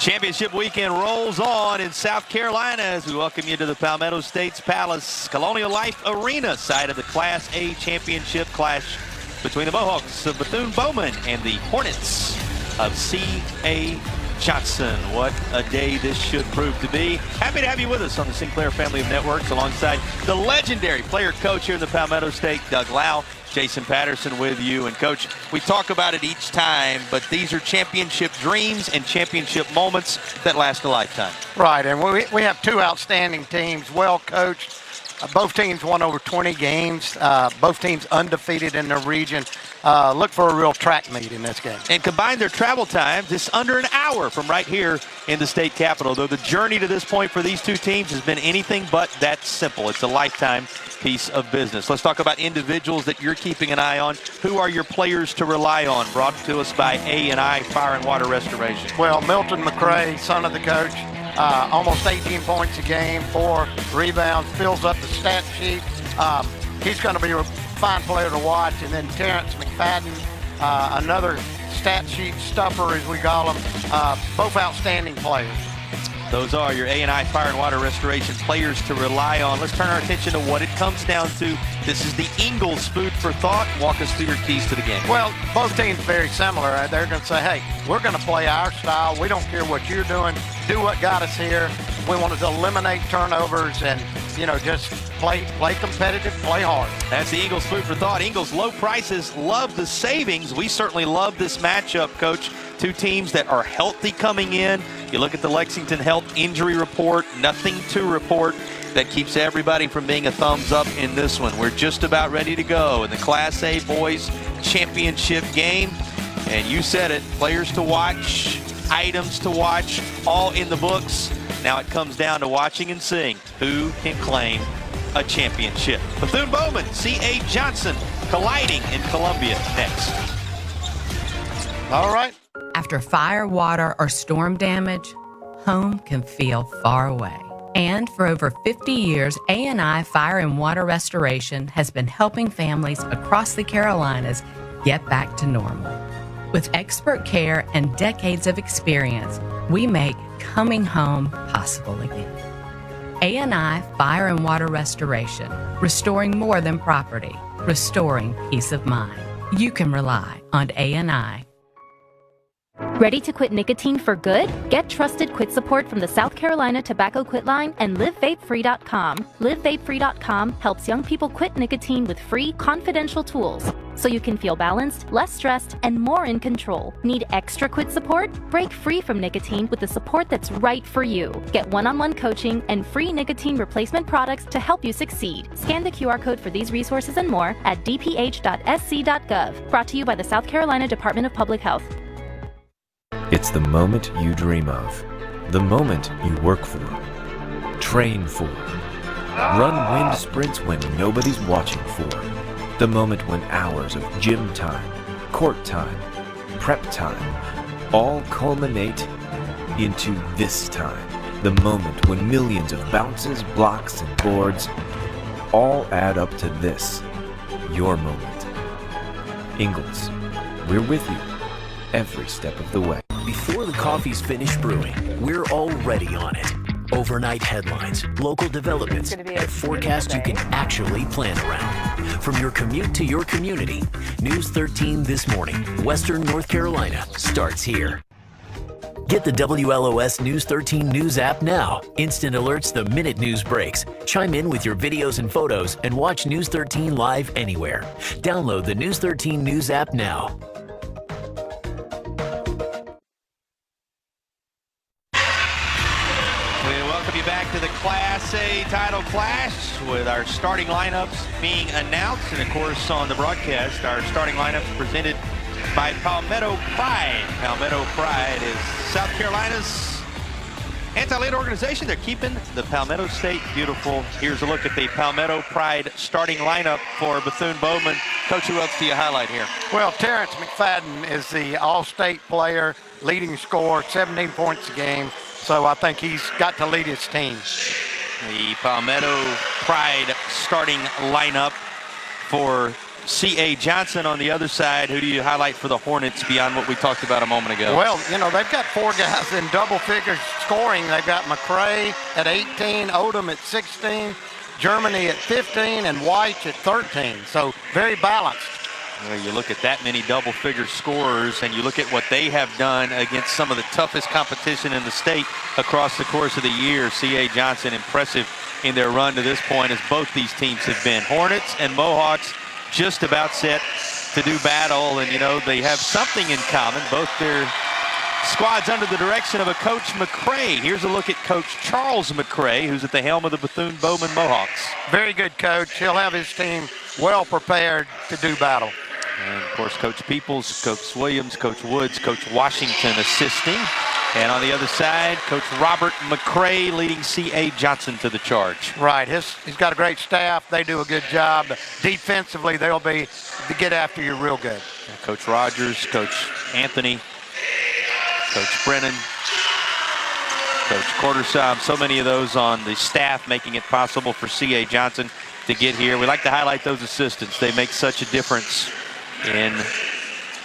Championship weekend rolls on in South Carolina as we welcome you to the Palmetto State's Palace Colonial Life Arena, site of the Class A championship clash between the Mohawks of Bethune-Bowman and the Hornets of C.A. Johnson. What a day this should prove to be. Happy to have you with us on the Sinclair family of networks alongside the legendary player coach here in the Palmetto State, Doug Lau. Jason Patterson with you. And Coach, we talk about it each time, but these are championship dreams and championship moments that last a lifetime. Right, and we have two outstanding teams, well coached. Both teams won over 20 games. Both teams undefeated in their region. Look for a real track meet in this game. And combine their travel times, it's under an hour from right here in the state capitol. Though the journey to this point for these two teams has been anything but that simple. It's a lifetime piece of business. Let's talk about individuals that you're keeping an eye on. Who are your players to rely on? Brought to us by A&I Fire and Water Restoration. Well, Milton McCray, son of the coach, almost 18 points a game, 4 rebounds, fills up the stat sheet. He's going to be a fine player to watch. And then Terrence McFadden, another stat sheet stuffer, as we call him, both outstanding players. Those are your A&I Fire and Water Restoration players to rely on. Let's turn our attention to what it comes down to. This is the Ingles food for thought. Walk us through your keys to the game. Well, both teams very similar. They're going to say, hey, we're going to play our style. We don't care what you're doing. Do what got us here. We want to eliminate turnovers and, just play competitive, play hard. That's the Ingles food for thought. Ingles, low prices, love the savings. We certainly love this matchup, Coach. Two teams that are healthy coming in. You look at the Lexington Health injury report, nothing to report. That keeps everybody from being a thumbs up in this one. We're just about ready to go in the Class A Boys Championship game. And you said it, players to watch, items to watch, all in the books. Now it comes down to watching and seeing who can claim a championship. Bethune-Bowman, C.A. Johnson colliding in Columbia next. All right. After fire, water, or storm damage, home can feel far away. And for over 50 years, A&I Fire and Water Restoration has been helping families across the Carolinas get back to normal. With expert care and decades of experience, we make coming home possible again. A&I Fire and Water Restoration, restoring more than property, restoring peace of mind. You can rely on A&I. Ready to quit nicotine for good? Get trusted quit support from the South Carolina Tobacco Quit Line and LiveVapeFree.com. LiveVapeFree.com helps young people quit nicotine with free, confidential tools, so you can feel balanced, less stressed, and more in control. Need extra quit support? Break free from nicotine with the support that's right for you. Get one-on-one coaching and free nicotine replacement products to help you succeed. Scan the QR code for these resources and more at dph.sc.gov. Brought to you by the South Carolina Department of Public Health. It's the moment you dream of, the moment you work for, train for, run wind sprints when nobody's watching for, the moment when hours of gym time, court time, prep time, all culminate into this time, the moment when millions of bounces, blocks, and boards all add up to this, your moment. Ingles, we're with you every step of the way. Before the coffee's finished brewing, we're already on it. Overnight headlines, local developments, and a forecast you can actually plan around. From your commute to your community, News 13 This Morning, Western North Carolina, starts here. Get the WLOS News 13 News app now. Instant alerts the minute news breaks. Chime in with your videos and photos and watch News 13 live anywhere. Download the News 13 News app now. Back to the Class A title clash with our starting lineups being announced. And of course, on the broadcast, our starting lineups presented by Palmetto Pride. Palmetto Pride is South Carolina's anti-lead organization. They're keeping the Palmetto State beautiful. Here's a look at the Palmetto Pride starting lineup for Bethune-Bowman. Coach, who else do you highlight here? Well, Terrence McFadden is the all-state player, leading scorer, 17 points a game. So I think he's got to lead his team. The Palmetto Pride starting lineup for C.A. Johnson on the other side. Who do you highlight for the Hornets beyond what we talked about a moment ago? Well, you know, they've got 4 guys in double figures scoring. They've got McCray at 18, Odom at 16, Germany at 15, and White at 13. So very balanced. Well, you look at that many double-figure scorers, and you look at what they have done against some of the toughest competition in the state across the course of the year. C.A. Johnson impressive in their run to this point, as both these teams have been. Hornets and Mohawks just about set to do battle, and you know they have something in common. Both their squads under the direction of a Coach McCray. Here's a look at Coach Charles McCray, who's at the helm of the Bethune-Bowman Mohawks. Very good coach. He'll have his team well prepared to do battle. And of course, Coach Peoples, Coach Williams, Coach Woods, Coach Washington assisting. And on the other side, Coach Robert McCray leading C.A. Johnson to the charge. Right. He's got a great staff. They do a good job. Defensively, they'll be to get after you real good. Coach Rogers, Coach Anthony, Coach Brennan, Coach Quartersom, so many of those on the staff making it possible for C.A. Johnson to get here. We like to highlight those assistants. They make such a difference in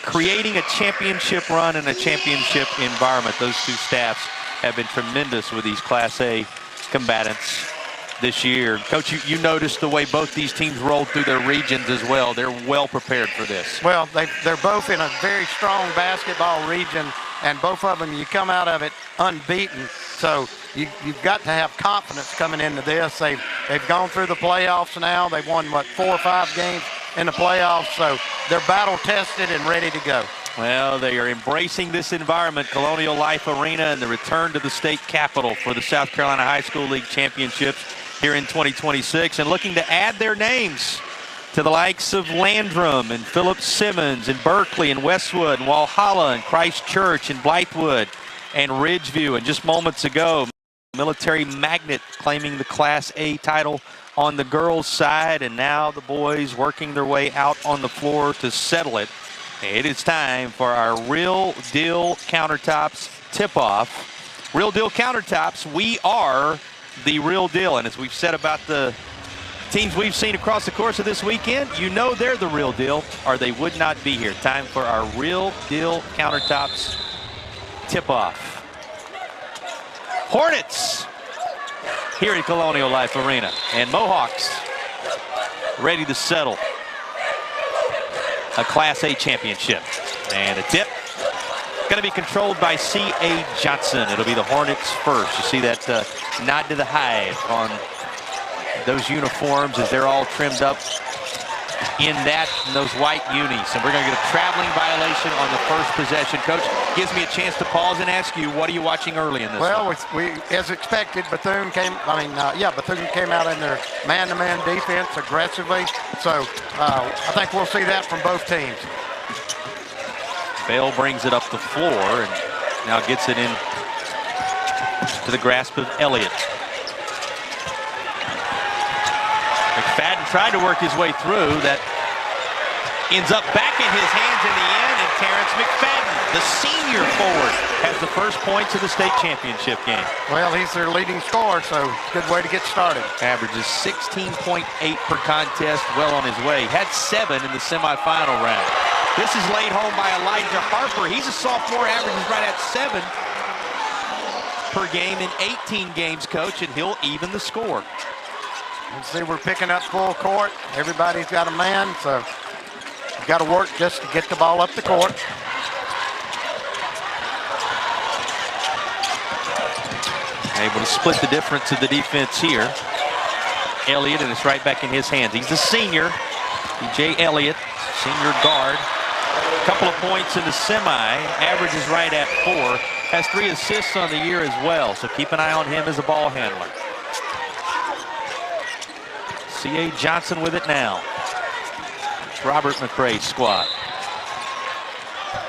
creating a championship run and a championship environment. Those two staffs have been tremendous with these Class A combatants this year. Coach, you noticed the way both these teams rolled through their regions as well. They're well prepared for this. Well, they're both in a very strong basketball region, and both of them, you come out of it unbeaten. So you've got to have confidence coming into this. They've gone through the playoffs now. They've won, 4 or 5 games in the playoffs, so they're battle tested and ready to go. Well, they are embracing this environment, Colonial Life Arena, and the return to the state capitol for the South Carolina High School League Championships here in 2026, and looking to add their names to the likes of Landrum and Philip Simmons and Berkeley and Westwood and Walhalla and Christ Church and Blythewood and Ridgeview. And just moments ago, Military Magnet claiming the Class A title on the girls' side, and now the boys working their way out on the floor to settle it. It is time for our Real Deal Countertops tip-off. Real Deal Countertops, we are the real deal. And as we've said about the teams we've seen across the course of this weekend, you know they're the real deal, or they would not be here. Time for our Real Deal Countertops tip-off. Hornets here at Colonial Life Arena, and Mohawks ready to settle a Class A championship. And the tip going to be controlled by C.A. Johnson. It'll be the Hornets first. You see that nod to the hive on those uniforms as they're all trimmed up in those white unis. And we're going to get a traveling violation on the first possession. Coach, gives me a chance to pause and ask you, what are you watching early in this one? Well, we as expected, Bethune came out in their man-to-man defense aggressively. So I think we'll see that from both teams. Bale brings it up the floor and now gets it in to the grasp of Elliott. McFadden tried to work his way through. That ends up back in his hands in the end, and Terrence McFadden, the senior forward, has the first points of the state championship game. Well, he's their leading scorer, so good way to get started. Averages 16.8 per contest, well on his way. Had 7 in the semifinal round. This is laid home by Elijah Harper. He's a sophomore, averages right at 7 per game in 18 games, Coach, and he'll even the score. You see, we're picking up full court. Everybody's got a man, so you've got to work just to get the ball up the court. Able to split the difference of the defense here. Elliott, and it's right back in his hands. He's a senior. Jay Elliott, senior guard. A couple of points in the semi. Averages right at 4. Has 3 assists on the year as well, so keep an eye on him as a ball handler. C.A. Johnson with it now. It's Robert McCray's squad.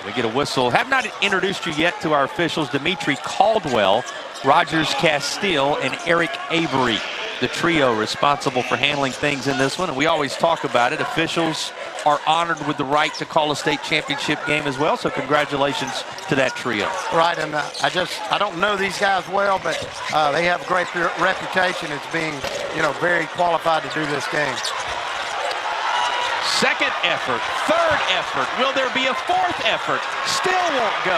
We get a whistle. Have not introduced you yet to our officials. Dimitri Caldwell, Rogers Castile, and Eric Avery, the trio responsible for handling things in this one. And we always talk about it. Officials are honored with the right to call a state championship game as well. So congratulations to that trio. Right, and I don't know these guys well, but they have a great reputation as being, very qualified to do this game. Second effort, third effort. Will there be a fourth effort? Still won't go.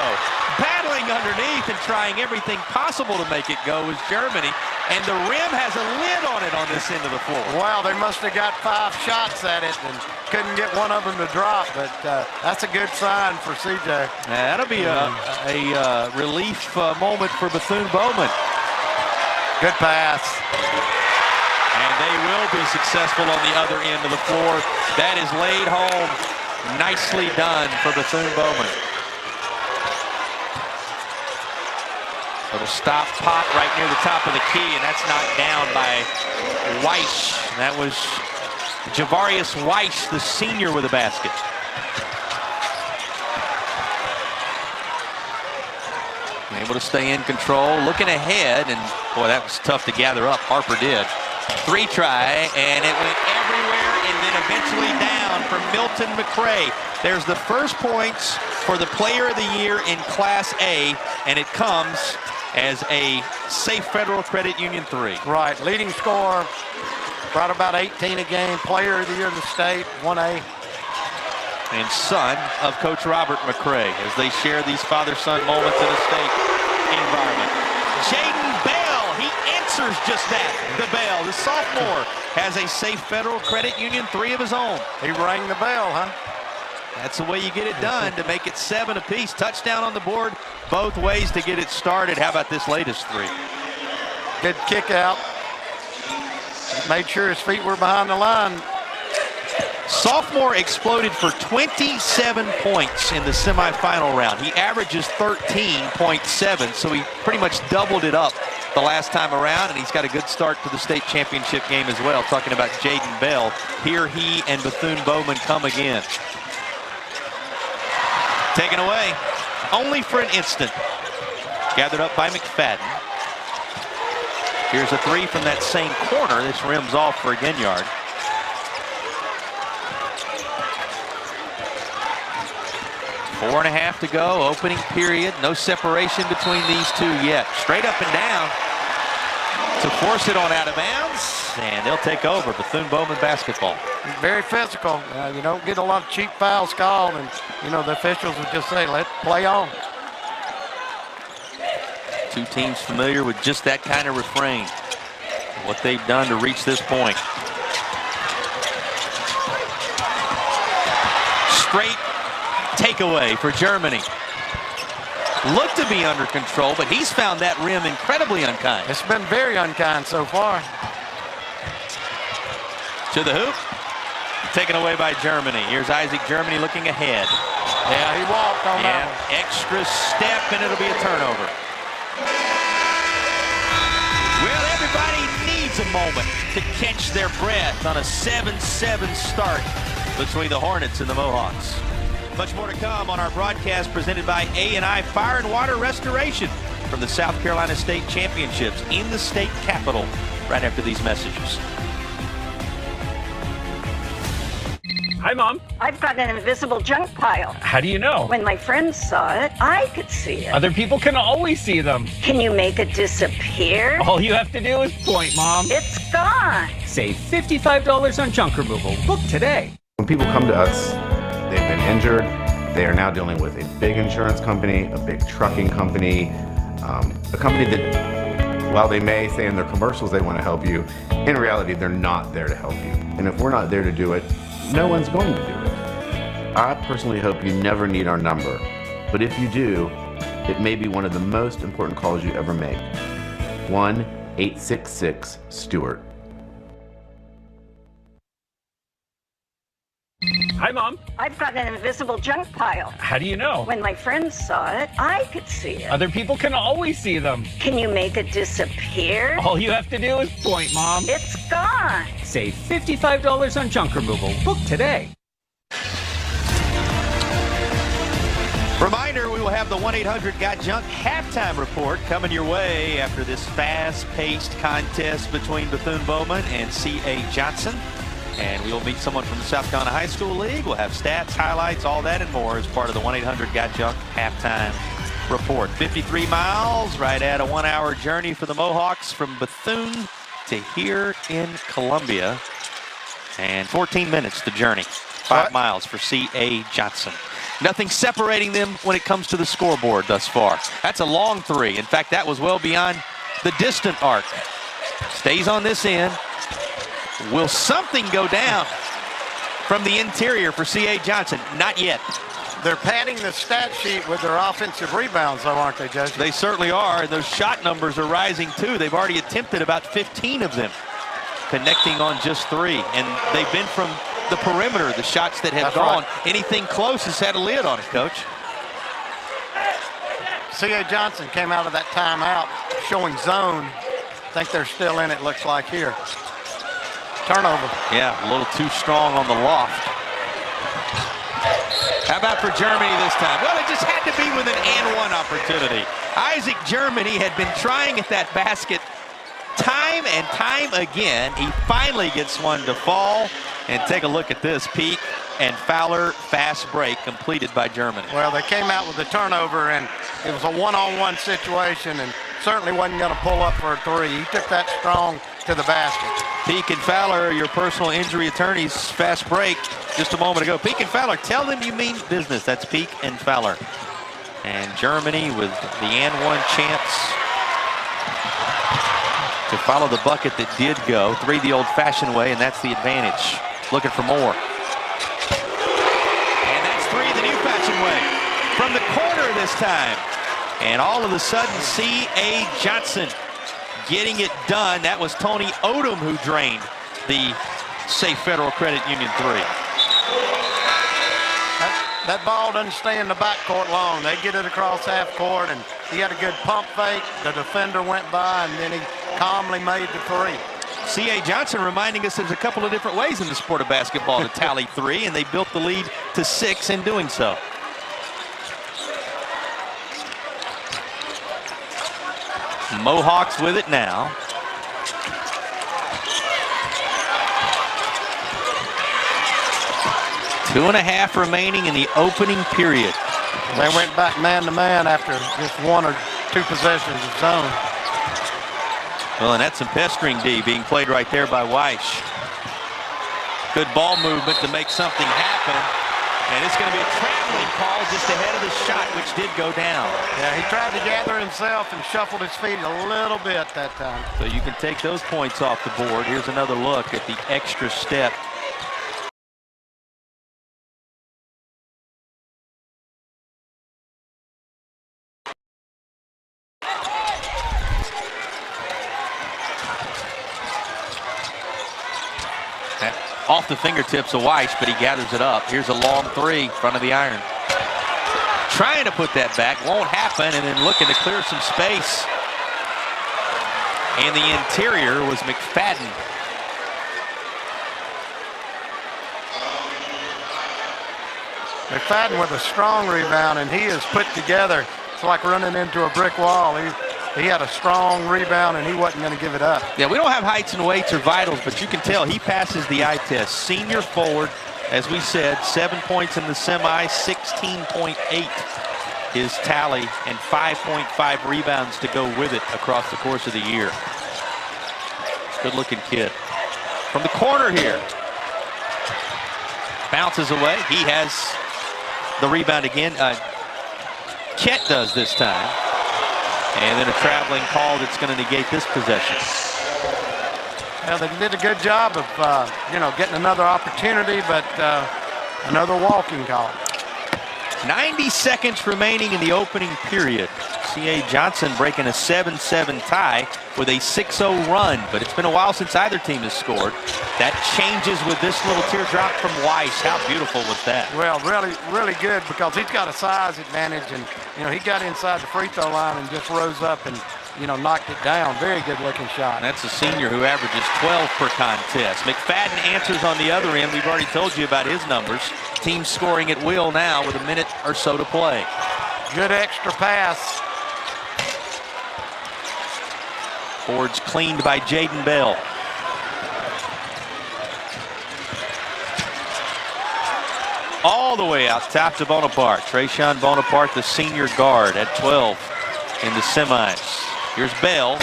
Battling underneath and trying everything possible to make it go is Germany. And the rim has a lid on it on this end of the floor. Wow, they must have got 5 shots at it and couldn't get one of them to drop, but that's a good sign for CJ. That'll be a relief moment for Bethune-Bowman. Good pass. And they will be successful on the other end of the floor. That is laid home. Nicely done for Bethune-Bowman. Little stop pop right near the top of the key, and that's knocked down by Weiss. That was Javarius Weiss, the senior, with a basket. Able to stay in control, looking ahead, and boy, that was tough to gather up. Harper did. 3 try, and it went everywhere, and then eventually down for Milton McCray. There's the first points for the Player of the Year in Class A, and it comes as a safe Federal Credit Union 3. Right, leading scorer, right about 18 a game, Player of the Year in the state, 1A. And son of Coach Robert McCray as they share these father-son moments in a state environment. Jaden Bell, he answers just that. The Bell, the sophomore, has a safe Federal Credit Union 3 of his own. He rang the bell, huh? That's the way you get it done to make it 7 apiece. Touchdown on the board both ways to get it started. How about this latest 3? Good kick out. Made sure his feet were behind the line. Sophomore exploded for 27 points in the semifinal round. He averages 13.7, so he pretty much doubled it up the last time around, and he's got a good start to the state championship game as well. Talking about Jaden Bell, here he and Bethune-Bowman come again. Taken away, only for an instant. Gathered up by McFadden. Here's a 3 from that same corner. This rims off for Ginyard. Four and a half to go, opening period. No separation between these two yet. Straight up and down to force it on out of bounds, and they'll take over. Bethune-Bowman basketball. Very physical. You don't get a lot of cheap fouls called, and the officials will just say, "Let play on." Two teams familiar with just that kind of refrain. What they've done to reach this point. Straight takeaway for Germany. Looked to be under control, but he's found that rim incredibly unkind. It's been very unkind so far. To the hoop. Taken away by Germany. Here's Isaac Germany looking ahead. Yeah, he walked on that one. Extra step, and it'll be a turnover. Well, everybody needs a moment to catch their breath on a 7-7 start between the Hornets and the Mohawks. Much more to come on our broadcast presented by A&I Fire and Water Restoration from the South Carolina State Championships in the state capitol right after these messages. Hi, Mom. I've got an invisible junk pile. How do you know? When my friends saw it, I could see it. Other people can always see them. Can you make it disappear? All you have to do is point, Mom. It's gone. Save $55 on junk removal. Book today. When people come to us, they've been injured. They are now dealing with a big insurance company, a big trucking company, a company that, while they may say in their commercials they want to help you, in reality, they're not there to help you. And if we're not there to do it, no one's going to do it. I personally hope you never need our number, but if you do, it may be one of the most important calls you ever make. 1-866-STEWART. Hi, Mom. I've got an invisible junk pile. How do you know? When my friends saw it, I could see it. Other people can always see them. Can you make it disappear? All you have to do is point, Mom. It's gone. Save $55 on junk removal. Book today. Reminder, we will have the 1-800-GOT-JUNK halftime report coming your way after this fast-paced contest between Bethune-Bowman and C.A. Johnson. And we'll meet someone from the South Carolina High School League. We'll have stats, highlights, all that and more as part of the 1-800-GOT-JUNK halftime report. 53 miles, right at a 1-hour journey for the Mohawks from Bethune to here in Columbia. And 14 minutes to journey. 5 miles for C.A. Johnson. Nothing separating them when it comes to the scoreboard thus far. That's a long 3. In fact, that was well beyond the distant arc. Stays on this end. Will something go down from the interior for C.A. Johnson? Not yet. They're padding the stat sheet with their offensive rebounds, though, aren't they, Judge? They certainly are. Those shot numbers are rising, too. They've already attempted about 15 of them, connecting on just 3. And they've been from the perimeter, the shots that have gone. Right. Anything close has had a lid on it, Coach. C.A. Johnson came out of that timeout showing zone. I think they're still in it, looks like here. Turnover. Yeah, a little too strong on the loft. How about for Germany this time? Well, it just had to be with an and 1 opportunity. Isaac Germany had been trying at that basket time and time again. He finally gets one to fall. And take a look at this. Peak and Fowler fast break completed by Germany. Well, they came out with the turnover, and it was a one-on-one situation, and certainly wasn't going to pull up for a 3. He took that strong to the basket. Peak and Fowler, your personal injury attorneys, fast break just a moment ago. Peak and Fowler, tell them you mean business. That's Peak and Fowler. And Germany with the and 1 chance to follow the bucket that did go. 3 the old-fashioned way, and that's the advantage. Looking for more. And that's 3 the new-fashioned way. From the corner this time. And all of a sudden, C.A. Johnson getting it done. That was Tony Odom who drained the Safe Federal Credit Union 3. That ball doesn't stay in the backcourt long. They get it across half court, and he had a good pump fake. The defender went by, and then he calmly made the 3. C.A. Johnson reminding us there's a couple of different ways in the sport of basketball to tally 3, and they built the lead to 6 in doing so. Mohawks with it now. Two and a half remaining in the opening period. They went back man-to-man after just 1 or 2 possessions of zone. Well, and that's some pestering D being played right there by Weiss. Good ball movement to make something happen. And it's going to be a traveling call just ahead of the shot, which did go down. Yeah, he tried to gather himself and shuffled his feet a little bit that time. So you can take those points off the board. Here's another look at the extra step. Off the fingertips of Weiss, but he gathers it up. Here's a long 3 in front of the iron. Trying to put that back, won't happen, and then looking to clear some space. And the interior was McFadden. McFadden with a strong rebound, and he is put together. It's like running into a brick wall. He had a strong rebound, and he wasn't going to give it up. Yeah, we don't have heights and weights or vitals, but you can tell he passes the eye test. Senior forward, as we said, 7 points in the semi, 16.8 his tally, and 5.5 rebounds to go with it across the course of the year. Good-looking kid. From the corner here. Bounces away. He has the rebound again. Chet does this time. And then a traveling call that's going to negate this possession. Well, they did a good job of, getting another opportunity, but another walking call. 90 seconds remaining in the opening period. C.A. Johnson breaking a 7-7 tie with a 6-0 run, but it's been a while since either team has scored. That changes with this little teardrop from Weiss. How beautiful was that? Well, really, really good, because he's got a size advantage, and he got inside the free throw line and just rose up and knocked it down. Very good looking shot. That's a senior who averages 12 per contest. McFadden answers on the other end. We've already told you about his numbers. Team scoring at will now with a minute or so to play. Good extra pass. Boards cleaned by Jaden Bell. All the way out top to Bonaparte. Trayshawn Bonaparte, the senior guard, at 12 in the semis. Here's Bell.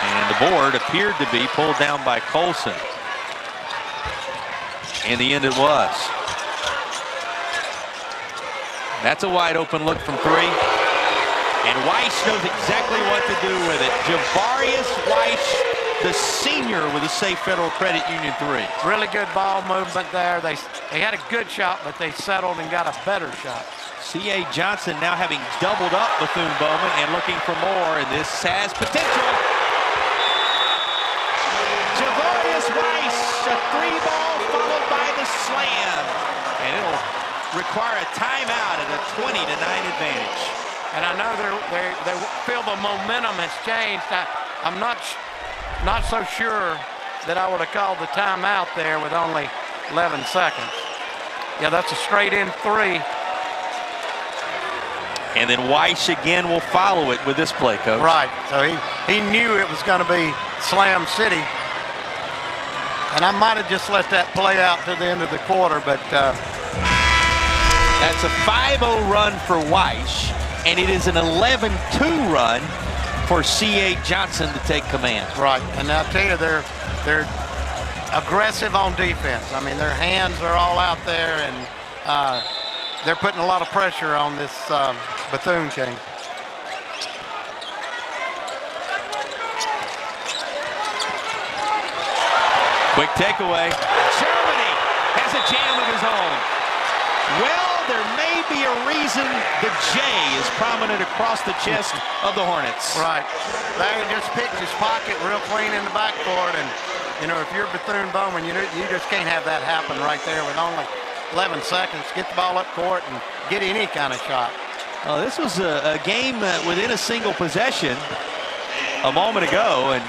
And the board appeared to be pulled down by Colson. In the end, it was. That's a wide open look from three. And Weiss knows exactly what to do with it. Javarius Weiss, the senior, with a safe Federal Credit Union three. Really good ball movement there. They had a good shot, but they settled and got a better shot. C.A. Johnson now having doubled up Bethune-Bowman and looking for more, and this has potential. Javarius Weiss, a three ball followed by the slam. And it'll require a timeout at a 20-9 advantage. And I know they feel the momentum has changed. I'm not so sure that I would have called the timeout there with only 11 seconds. Yeah, that's a straight in three. And then Weiss again will follow it with this play, Coach. Right. So he knew it was going to be Slam City. And I might have just let that play out to the end of the quarter, but that's a 5-0 run for Weiss, and it is an 11-2 run for C.A. Johnson to take command. Right. And I'll tell you, they're aggressive on defense. I mean, their hands are all out there, and they're putting a lot of pressure on this Bethune team. Quick takeaway. Germany has a jam of his own. Well, there may be a reason the J is prominent across the chest of the Hornets. Right. Larry just picked his pocket real clean in the backcourt, and you know, if you're Bethune-Bowman, you just can't have that happen right there with only 11 seconds. Get the ball up court and get any kind of shot. Well, this was a game within a single possession a moment ago, and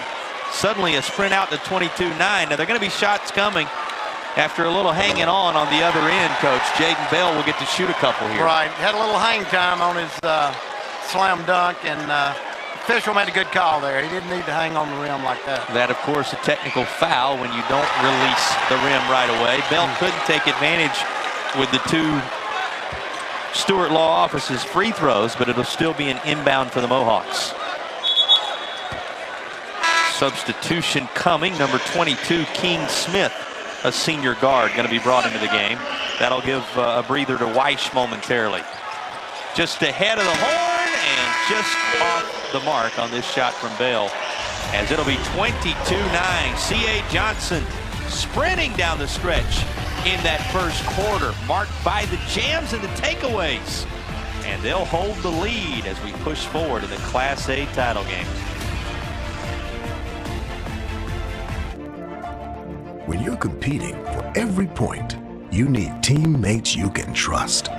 suddenly a sprint out to 22-9. Now, there are going to be shots coming after a little hanging on the other end, Coach. Jaden Bell will get to shoot a couple here. Right. Had a little hang time on his slam dunk, and official made a good call there. He didn't need to hang on the rim like that. That, of course, a technical foul when you don't release the rim right away. Bell couldn't take advantage with the two Stewart Law Office's free throws, but it'll still be an inbound for the Mohawks. Substitution coming. Number 22, King Smith, a senior guard, going to be brought into the game. That'll give a breather to Weiss momentarily. Just ahead of the horn and just off the mark on this shot from Bell, as it'll be 22-9. C.A. Johnson sprinting down the stretch in that first quarter, marked by the jams and the takeaways. And they'll hold the lead as we push forward in the Class A title game. When you're competing for every point, you need teammates you can trust.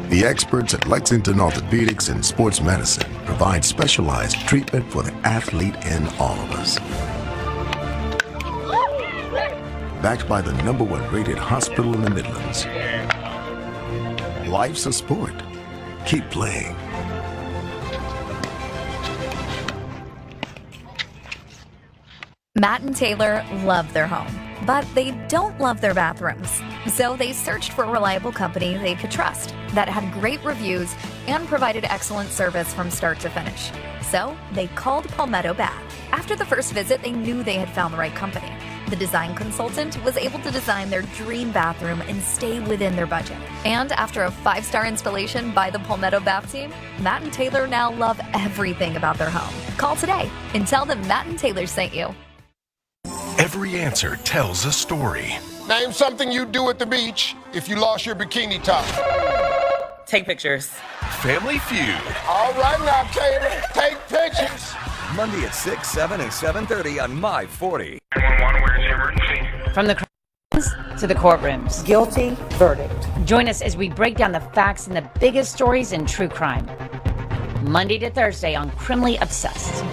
The experts at Lexington Orthopedics and Sports Medicine provide specialized treatment for the athlete in all of us. Backed by the #1 rated hospital in the Midlands. Life's a sport. Keep playing. Matt and Taylor love their home, but they don't love their bathrooms. So they searched for a reliable company they could trust that had great reviews and provided excellent service from start to finish. So they called Palmetto Bath. After the first visit, they knew they had found the right company. The design consultant was able to design their dream bathroom and stay within their budget. And after a 5-star installation by the Palmetto Bath team, Matt and Taylor now love everything about their home. Call today and tell them Matt and Taylor sent you. Every answer tells a story. Name something you'd do at the beach if you lost your bikini top. Take pictures. Family Feud. All right now, Taylor, take pictures. Monday at 6, 7, and 7:30 on My 40. 911, where's the emergency? From the crimes to the courtrooms. Guilty verdict. Join us as we break down the facts and the biggest stories in true crime. Monday to Thursday on Criminally Obsessed.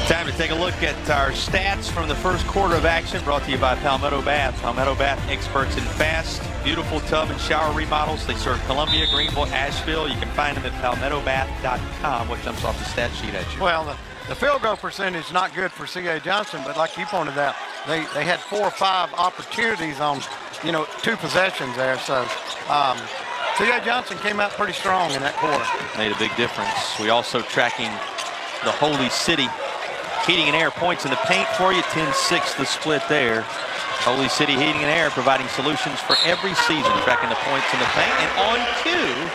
Time to take a look at our stats from the first quarter of action, brought to you by Palmetto Bath. Palmetto Bath, experts in fast, beautiful tub and shower remodels. They serve Columbia, Greenville, Asheville. You can find them at palmettobath.com. What jumps off the stat sheet at you? Well, the field goal percentage is not good for C.A. Johnson, but like you pointed out, they had 4 or 5 opportunities on, 2 possessions there. So C.A. Johnson came out pretty strong in that quarter. Made a big difference. We also tracking the Holy City Heating and Air points in the paint for you. 10-6 the split there. Holy City Heating and Air providing solutions for every season, tracking the points in the paint. And on cue,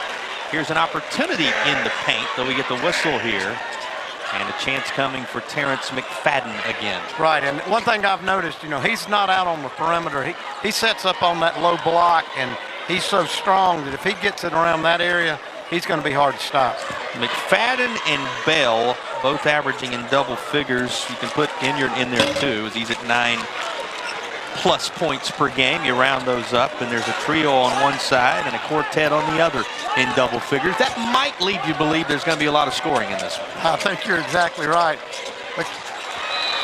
here's an opportunity in the paint, though we get the whistle here. And a chance coming for Terrence McFadden again. Right, and one thing I've noticed, he's not out on the perimeter. He sets up on that low block, and he's so strong that if he gets it around that area, he's going to be hard to stop. McFadden and Bell both averaging in double figures. You can put Inyard in there too, as he's at 9+ points per game. You round those up, and there's a trio on one side and a quartet on the other in double figures. That might lead you to believe there's going to be a lot of scoring in this one. I think you're exactly right. But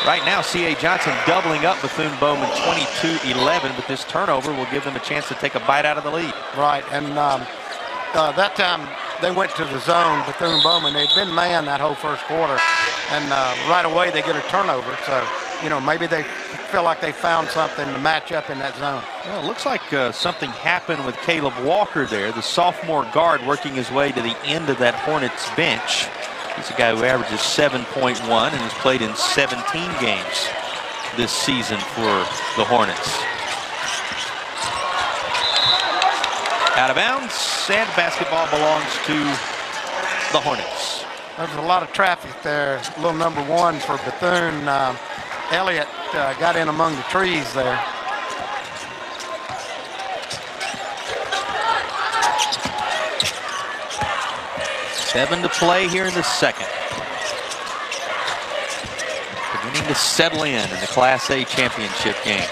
right now, C.A. Johnson doubling up Bethune-Bowman 22-11, but this turnover will give them a chance to take a bite out of the lead. Right, and that time they went to the zone, Bethune-Bowman. They'd been man that whole first quarter, and right away they get a turnover. So, maybe they feel like they found something to match up in that zone. Well, it looks like something happened with Caleb Walker there, the sophomore guard working his way to the end of that Hornets bench. He's a guy who averages 7.1 and has played in 17 games this season for the Hornets. Out of bounds, and basketball belongs to the Hornets. There's a lot of traffic there. Little number 1 for Bethune. Elliott got in among the trees there. Seven to play here in the second. Beginning to settle in the Class A championship game.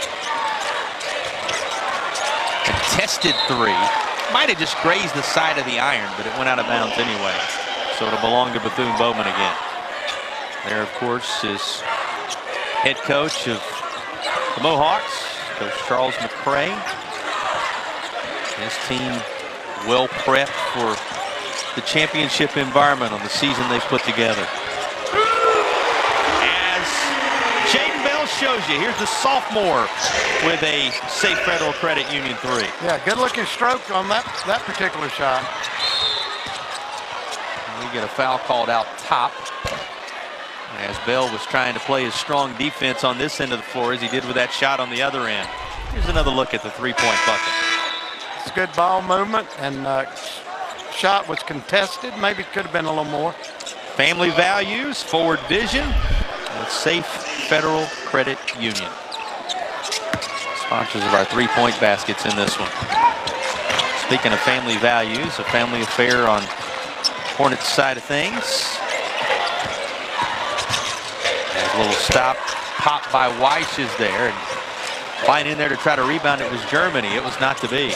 Contested three. Might have just grazed the side of the iron, but it went out of bounds anyway. So it'll belong to Bethune-Bowman again. There, of course, is head coach of the Mohawks, Coach Charles McCray. His team well prepped for the championship environment on the season they've put together. As Jaden Bell shows you, here's the sophomore with a safe Federal Credit Union three. Yeah, good looking stroke on that particular shot. We get a foul called out top, as Bell was trying to play his strong defense on this end of the floor as he did with that shot on the other end. Here's another look at the three-point bucket. It's good ball movement, and shot was contested. Maybe it could have been a little more. Family values, forward vision, with Safe Federal Credit Union. Sponsors of our three-point baskets in this one. Speaking of family values, a family affair on Hornets side of things. A little stop, pop by Weiss is there, and flying in there to try to rebound. It was Germany. It was not to be.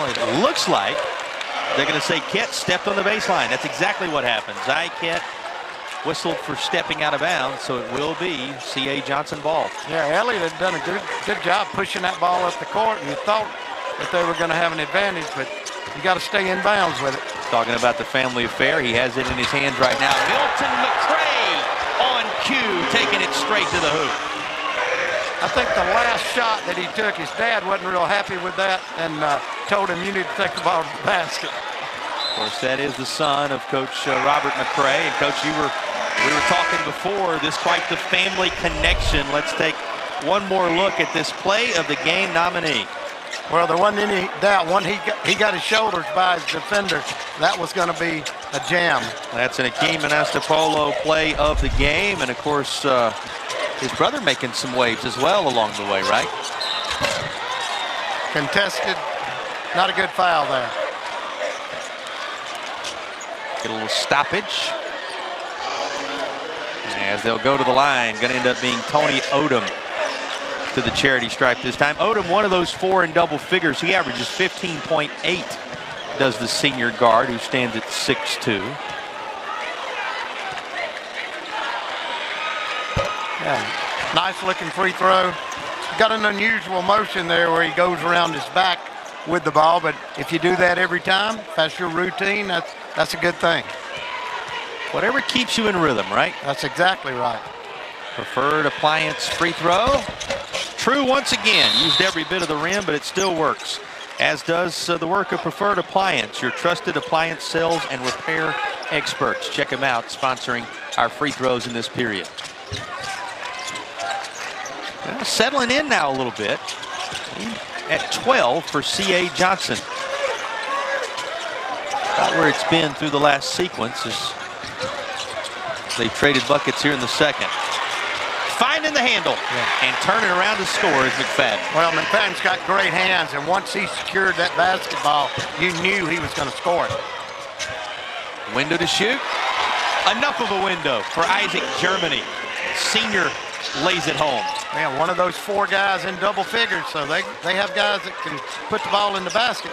It looks like they're going to say Kett stepped on the baseline. That's exactly what happened. Zy Kett whistled for stepping out of bounds, so it will be C.A. Johnson ball. Yeah, Elliott had done a good job pushing that ball up the court, and you thought that they were going to have an advantage, but you got to stay in bounds with it. Talking about the family affair, he has it in his hands right now. Milton McCray on cue, taking it straight to the hoop. I think the last shot that he took, his dad wasn't real happy with that and told him, you need to take the ball to the basket. Of course, that is the son of Coach Robert McCray. And Coach, we were talking before, this quite the family connection. Let's take one more look at this play of the game nominee. Well, there wasn't any doubt. He got his shoulders by his defender. That was going to be a jam. That's an Akeem Anastapolo play of the game. And, of course, his brother making some waves as well along the way, right? Contested. Not a good foul there. Get a little stoppage. As they'll go to the line, going to end up being Tony Odom to the charity stripe this time. Odom, one of those four in double figures. He averages 15.8, does the senior guard, who stands at 6'2". Yeah, nice looking free throw. Got an unusual motion there where he goes around his back with the ball, but if you do that every time, if that's your routine, that's a good thing. Whatever keeps you in rhythm, right? That's exactly right. Preferred appliance free throw. True once again. Used every bit of the rim, but it still works. As does the work of Preferred Appliance, your trusted appliance sales and repair experts. Check them out, sponsoring our free throws in this period. Well, settling in now a little bit. At 12 for C.A. Johnson. About where it's been through the last sequence as they traded buckets here in the second. Finding the handle and turning around to score is McFadden. Well, McFadden's got great hands, and once he secured that basketball, you knew he was going to score it. Window to shoot. Enough of a window for Isaac Germany. Senior lays it home. Man, one of those 4 guys in double figures, so they have guys that can put the ball in the basket.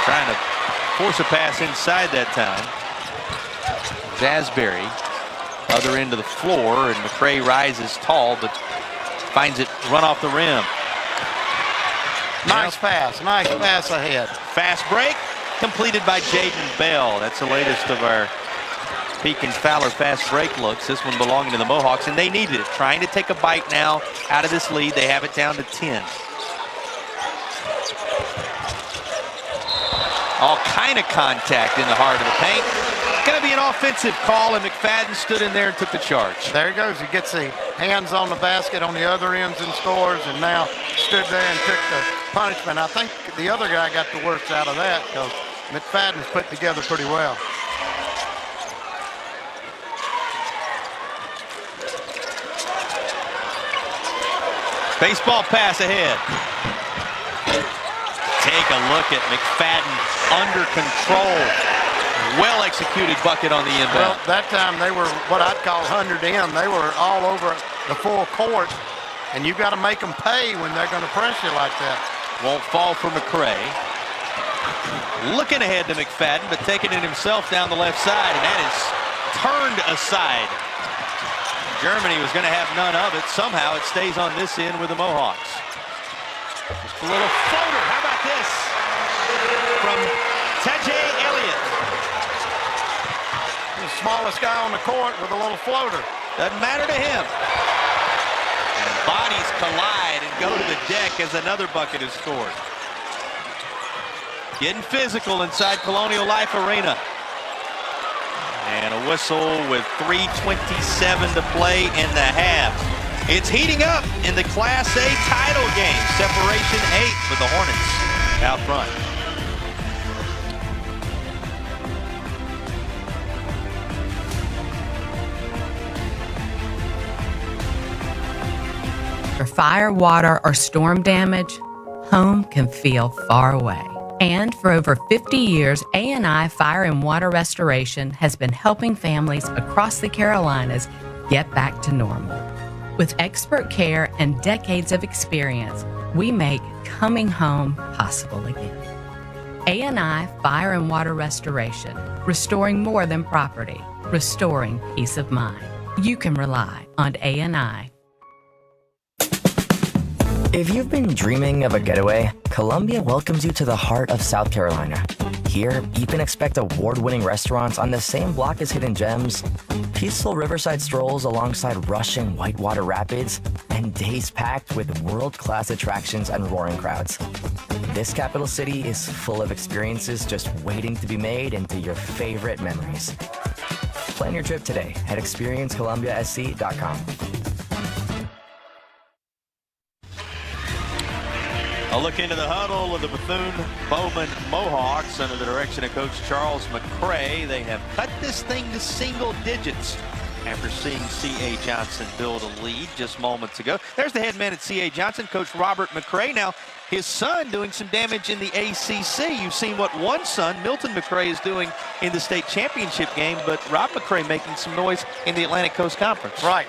Trying to force a pass inside that time. Zasberry, other end of the floor, and McCray rises tall, but finds it run off the rim. Nice pass ahead. Fast break completed by Jaden Bell. That's the latest of our Peak and Fowler fast break looks. This one belonging to the Mohawks, and they needed it. Trying to take a bite now out of this lead. They have it down to 10. All kind of contact in the heart of the paint. Going to be an offensive call, and McFadden stood in there and took the charge. There he goes. He gets the hands on the basket on the other ends and scores, and now stood there and took the punishment. I think the other guy got the worst out of that because McFadden's put together pretty well. Baseball pass ahead. Take a look at McFadden under control. Well executed bucket on the inbound. Well, that time they were what I'd call 100 in. They were all over the full court, and you got to make them pay when they're going to press you like that. Won't fall for McCray. Looking ahead to McFadden, but taking it himself down the left side, and that is turned aside. Germany was going to have none of it. Somehow it stays on this end with the Mohawks. Just a little floater. How about this from Tajay Elliott? The smallest guy on the court with a little floater. Doesn't matter to him. And bodies collide and go to the deck as another bucket is scored. Getting physical inside Colonial Life Arena. And a whistle with 3:27 to play in the half. It's heating up in the Class A title game. Separation 8 for the Hornets out front. For fire, water, or storm damage, home can feel far away. And for over 50 years, A&I Fire and Water Restoration has been helping families across the Carolinas get back to normal. With expert care and decades of experience, we make coming home possible again. A&I Fire and Water Restoration, restoring more than property, restoring peace of mind. You can rely on A&I. If you've been dreaming of a getaway, Columbia welcomes you to the heart of South Carolina. Here, you can expect award-winning restaurants on the same block as Hidden Gems, peaceful riverside strolls alongside rushing whitewater rapids, and days packed with world-class attractions and roaring crowds. This capital city is full of experiences just waiting to be made into your favorite memories. Plan your trip today at experiencecolumbiasc.com. A look into the huddle of the Bethune-Bowman Mohawks under the direction of Coach Charles McCray. They have cut this thing to single digits after seeing C.A. Johnson build a lead just moments ago. There's the head man at C.A. Johnson, Coach Robert McCray. Now, his son doing some damage in the ACC. You've seen what one son, Milton McCray, is doing in the state championship game, but Rob McCray making some noise in the Atlantic Coast Conference. Right.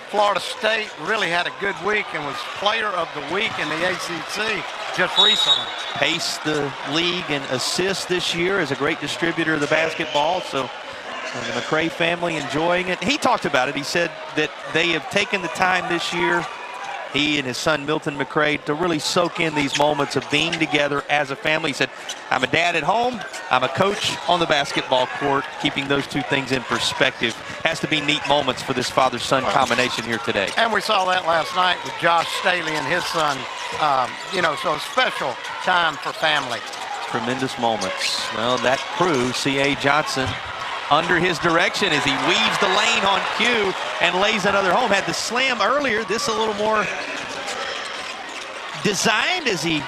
Florida State really had a good week and was player of the week in the ACC just recently. Paced the league in assists this year as a great distributor of the basketball, so the McCray family enjoying it. He talked about it. He said that they have taken the time this year, he and his son Milton McCray to really soak in these moments of being together as a family. He said, I'm a dad at home, I'm a coach on the basketball court. Keeping those two things in perspective has to be neat moments for this father-son combination here today. And we saw that last night with Josh Staley and his son. So a special time for family. Tremendous moments. Well, that crew, C.A. Johnson, under his direction as he weaves the lane on cue and lays another home. Had the slam earlier. This a little more designed as he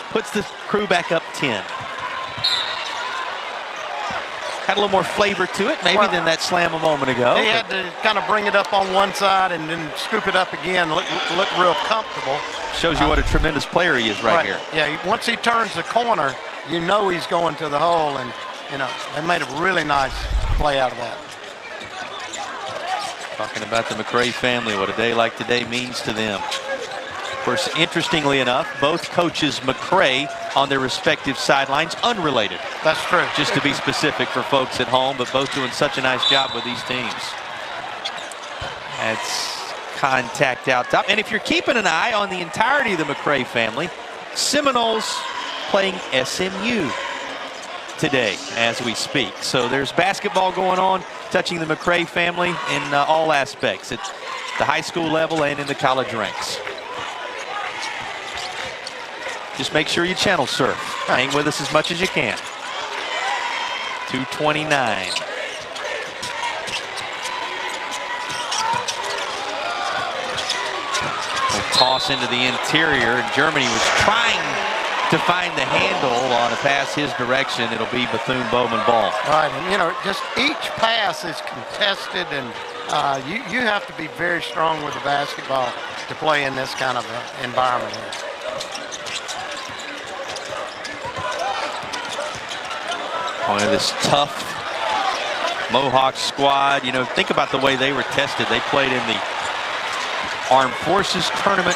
puts the crew back up 10. Had a little more flavor to it maybe than that slam a moment ago. He had to kind of bring it up on one side and then scoop it up again, look real comfortable. Shows you what a tremendous player he is right here. Yeah, once he turns the corner, you know he's going to the hole, and they made a really nice play out of that. Talking about the McCray family, what a day like today means to them. Of course, interestingly enough, both coaches McCray on their respective sidelines, unrelated. That's true. Just to be specific for folks at home, but both doing such a nice job with these teams. That's contact out top. And if you're keeping an eye on the entirety of the McCray family, Seminoles playing SMU today as we speak. So there's basketball going on, touching the McCray family in all aspects at the high school level and in the college ranks. Just make sure you channel surf. Hang with us as much as you can. 2:29. We'll toss into the interior, and Germany was trying to find the handle on a pass his direction. It'll be Bethune-Bowman ball. Right, and just each pass is contested, and you have to be very strong with the basketball to play in this kind of environment here. One of this tough Mohawk squad. Think about the way they were tested. They played in the Armed Forces tournament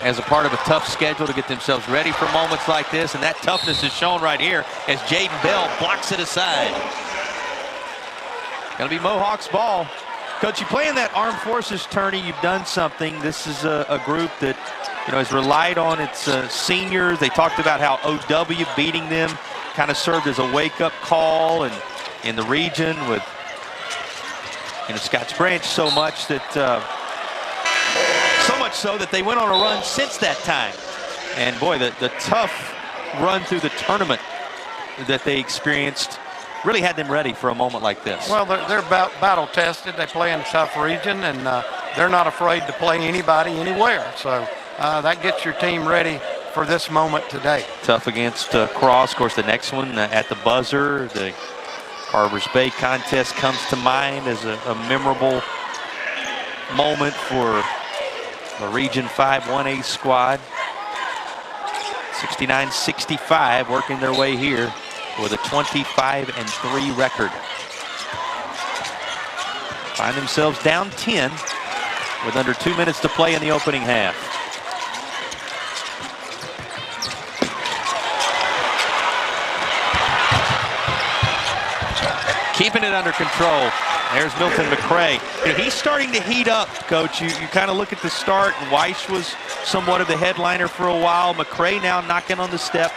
as a part of a tough schedule to get themselves ready for moments like this, and that toughness is shown right here as Jaden Bell blocks it aside. Gonna be Mohawks ball. Coach, you play in that Armed Forces tourney, you've done something. This is a group that has relied on its seniors. They talked about how OW beating them kind of served as a wake-up call, and in the region with Scotts Branch so much so that they went on a run since that time. And boy, the tough run through the tournament that they experienced really had them ready for a moment like this. Well, they're battle tested. They play in a tough region, and they're not afraid to play anybody anywhere. So that gets your team ready for this moment today. Tough against Cross. Of course, the next one at the buzzer, the Carvers Bay contest comes to mind as a memorable moment for the Region 5 1A squad. 69-65, working their way here with a 25-3 record. Find themselves down 10 with under 2 minutes to play in the opening half. Keeping it under control. There's Milton McCray. He's starting to heat up, Coach. You kind of look at the start. Weiss was somewhat of the headliner for a while. McCray now knocking on the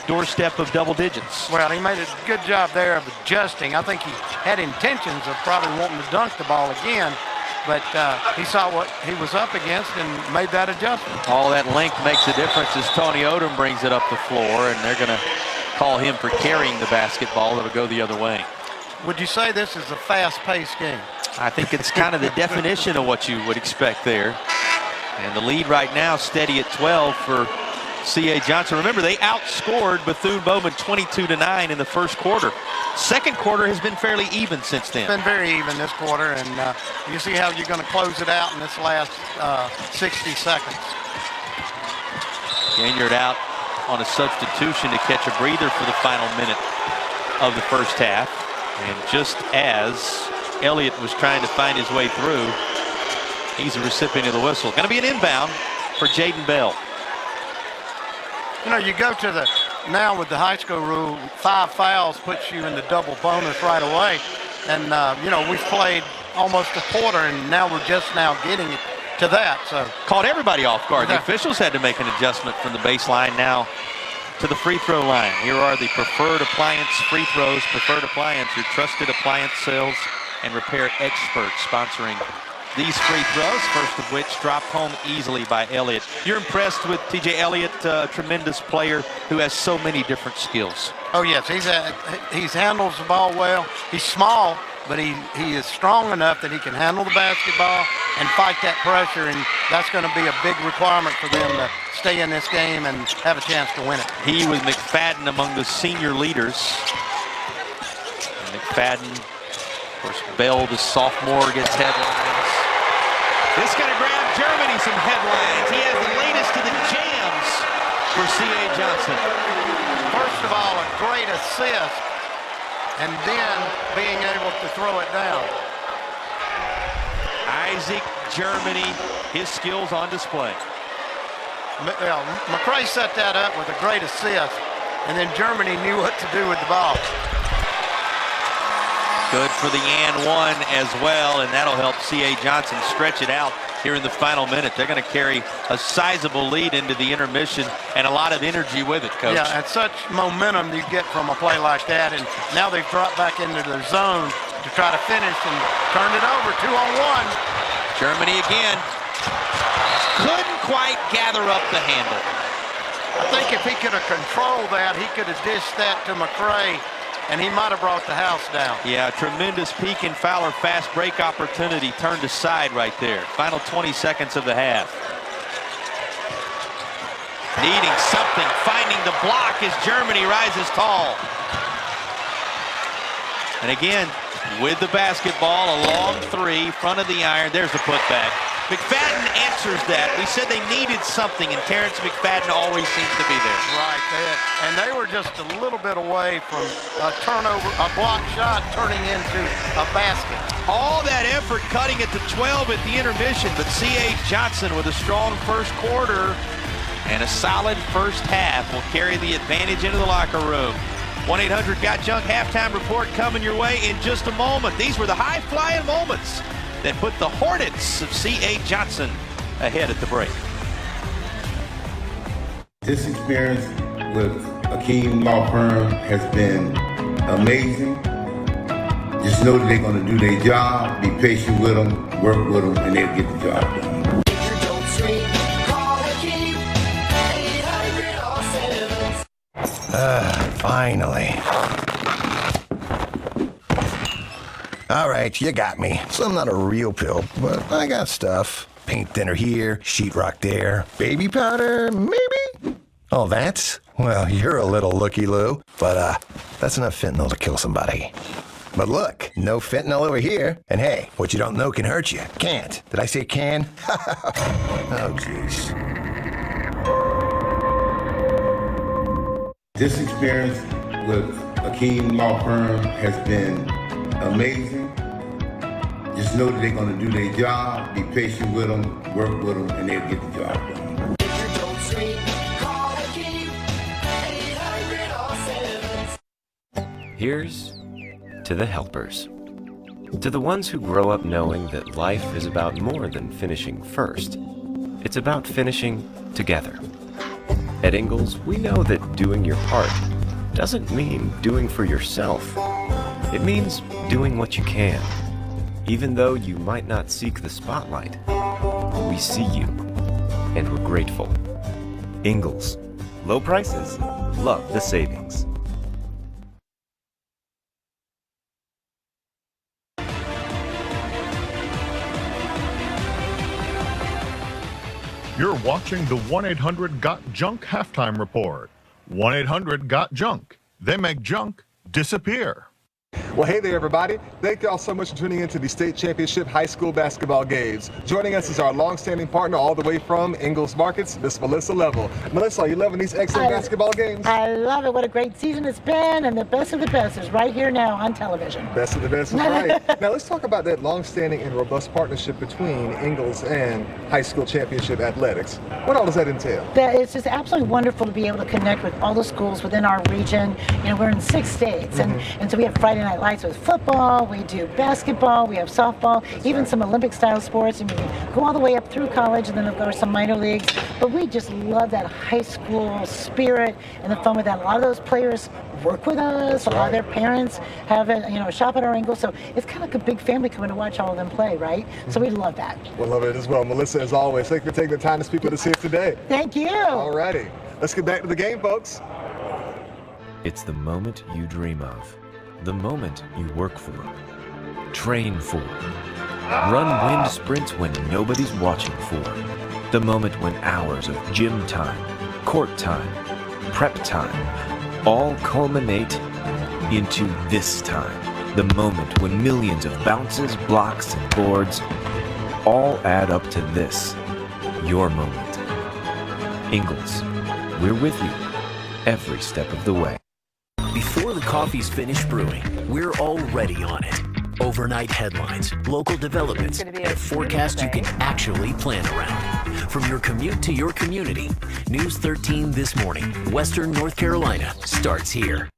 doorstep of double digits. Well, he made a good job there of adjusting. I think he had intentions of probably wanting to dunk the ball again, but he saw what he was up against and made that adjustment. All that length makes a difference as Tony Odom brings it up the floor, and they're going to call him for carrying the basketball. It'll go the other way. Would you say this is a fast-paced game? I think it's kind of the definition of what you would expect there. And the lead right now steady at 12 for C.A. Johnson. Remember, they outscored Bethune-Bowman 22-9 in the first quarter. Second quarter has been fairly even since then. It's been very even this quarter, and you see how you're going to close it out in this last 60 seconds. Gainyard out on a substitution to catch a breather for the final minute of the first half. And just as Elliott was trying to find his way through, he's a recipient of the whistle. Going to be an inbound for Jaden Bell. You go to now with the high school rule, 5 fouls puts you in the double bonus right away. And, we've played almost a quarter, and now we're just now getting it to that. So caught everybody off guard. The Yeah. officials had to make an adjustment from the baseline now to the free throw line. Here are the Preferred Appliance free throws. Preferred Appliance, your trusted appliance sales and repair experts, sponsoring these free throws, first of which dropped home easily by Elliott. You're impressed with TJ Elliott, a tremendous player who has so many different skills. Oh yes, he handles the ball well. He's small, but he is strong enough that he can handle the basketball and fight that pressure, and that's going to be a big requirement for them to stay in this game and have a chance to win it. He was McFadden among the senior leaders. And McFadden, of course, Bell, the sophomore, gets headlines. This is going to grab Germany some headlines. He has the latest of the jams for C.A. Johnson. First of all, a great assist, and then being able to throw it down. Isaac Germany, his skills on display. McCray set that up with a great assist, and then Germany knew what to do with the ball. Good for the and one as well, and that'll help C.A. Johnson stretch it out here in the final minute. They're going to carry a sizable lead into the intermission and a lot of energy with it, Coach. Yeah, and such momentum you get from a play like that, and now they've dropped back into their zone to try to finish and turn it over 2-on-1. Germany again. Couldn't quite gather up the handle. I think if he could have controlled that, he could have dished that to McCray, and he might have brought the house down. Yeah, tremendous Pekin Fowler fast break opportunity turned aside right there. Final 20 seconds of the half. Needing something, finding the block as Germany rises tall. And again, with the basketball, a long three, front of the iron. There's the putback. McFadden answers that. We said they needed something, and Terrence McFadden always seems to be there. Right, and they were just a little bit away from a turnover, a block shot turning into a basket. All that effort cutting it to 12 at the intermission, but C.A. Johnson with a strong first quarter and a solid first half will carry the advantage into the locker room. 1-800-GOT-JUNK halftime report coming your way in just a moment. These were the high-flying moments that put the Hornets of C.A. Johnson ahead at the break. This experience with Akeem Law Firm has been amazing. Just know that they're going to do their job, be patient with them, work with them, and they'll get the job done. Finally. All right, you got me. So I'm not a real pill, but I got stuff. Paint thinner here, sheetrock there, baby powder, maybe? Oh, that's? Well, you're a little looky-loo, but that's enough fentanyl to kill somebody. But look, no fentanyl over here. And hey, what you don't know can hurt you. Can't. Did I say can? Oh, jeez. This experience with Akeem Law Firm has been amazing. Just know that they're going to do their job, be patient with them, work with them, and they'll get the job done. Here's to the helpers. To the ones who grow up knowing that life is about more than finishing first. It's about finishing together. At Ingalls, we know that doing your part doesn't mean doing for yourself. It means doing what you can. Even though you might not seek the spotlight, we see you, and we're grateful. Ingalls. Low prices, love the savings. You're watching the 1-800-GOT-JUNK halftime report. 1-800-GOT-JUNK. They make junk disappear. Well, hey there, everybody. Thank y'all so much for tuning into the state championship high school basketball games. Joining us is our long-standing partner all the way from Ingalls Markets, Miss Melissa Level. Melissa, are you loving these excellent basketball games? I love it. What a great season it's been, and the best of the best is right here now on television. Best of the best is right. Now, let's talk about that long-standing and robust partnership between Ingalls and high school championship athletics. What all does that entail? It's just absolutely wonderful to be able to connect with all the schools within our region. You know, we're in 6 states, and so we have Friday night lights with football, we do basketball, we have softball, even some Olympic-style sports, and we go all the way up through college, and then of course some minor leagues. But we just love that high school spirit and the fun with that. A lot of those players work with us. A lot of their parents have it, shop at our Ingalls. So it's kind of like a big family coming to watch all of them play, right? So we love that. We love it as well. Melissa, as always, thank you for taking the time to speak with us here today. Thank you. All righty. Let's get back to the game, folks. It's the moment you dream of, the moment you work for, train for, run wind sprints when nobody's watching for, the moment when hours of gym time, court time, prep time, all culminate into this time, the moment when millions of bounces, blocks, and boards all add up to this, your moment. Ingalls, we're with you every step of the way. Before the coffee's finished brewing, we're already on it. Overnight headlines, local developments, and a forecast you can actually plan around. From your commute to your community, News 13 This Morning, Western North Carolina, starts here.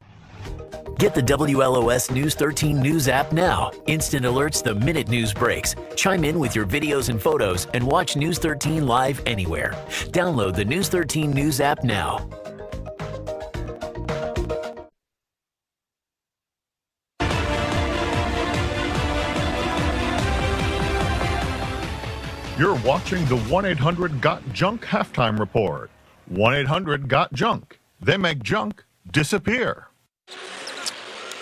Get the WLOS News 13 News app now. Instant alerts the minute news breaks. Chime in with your videos and photos and watch News 13 live anywhere. Download the News 13 News app now. You're watching the 1-800-GOT-JUNK halftime report. 1-800-GOT-JUNK. They make junk disappear.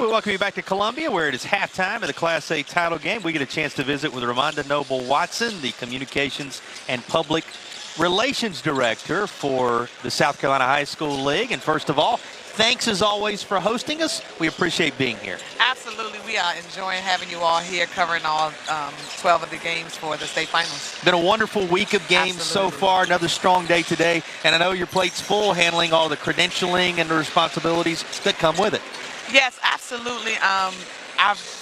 We welcome you back to Columbia, where it is halftime of the Class A title game. We get a chance to visit with Ramonda Noble-Watson, the Communications and Public Relations Director for the South Carolina High School League. And first of all, thanks as always for hosting us. We appreciate being here. Absolutely. We are enjoying having you all here covering all 12 of the games for the state finals. Been a wonderful week of games so far. Another strong day today. And I know your plate's full handling all the credentialing and the responsibilities that come with it. Yes, absolutely.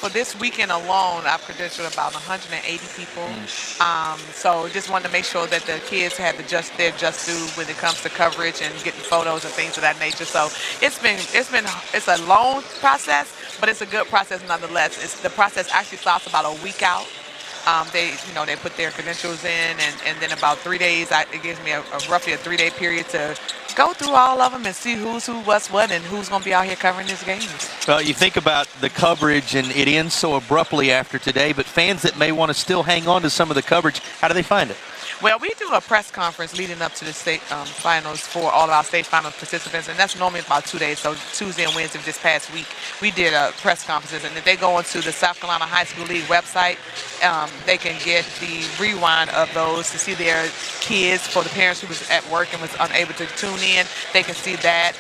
For this weekend alone, I've credentialed about 180 people. So just wanted to make sure that the kids had their just due when it comes to coverage and getting photos and things of that nature. So it's a long process, but it's a good process nonetheless. The process actually starts about a week out. They put their credentials in, and then about 3 days, it gives me roughly a 3-day period to go through all of them and see who's who, what's what, and who's going to be out here covering these games. Well, you think about the coverage, and it ends so abruptly after today, but fans that may want to still hang on to some of the coverage, how do they find it? Well, we do a press conference leading up to the state finals for all of our state finals participants, and that's normally about 2 days. So Tuesday and Wednesday of this past week, we did press conferences, and if they go onto the South Carolina High School League website, they can get the rewind of those to see their kids. For the parents who was at work and was unable to tune in, they can see that,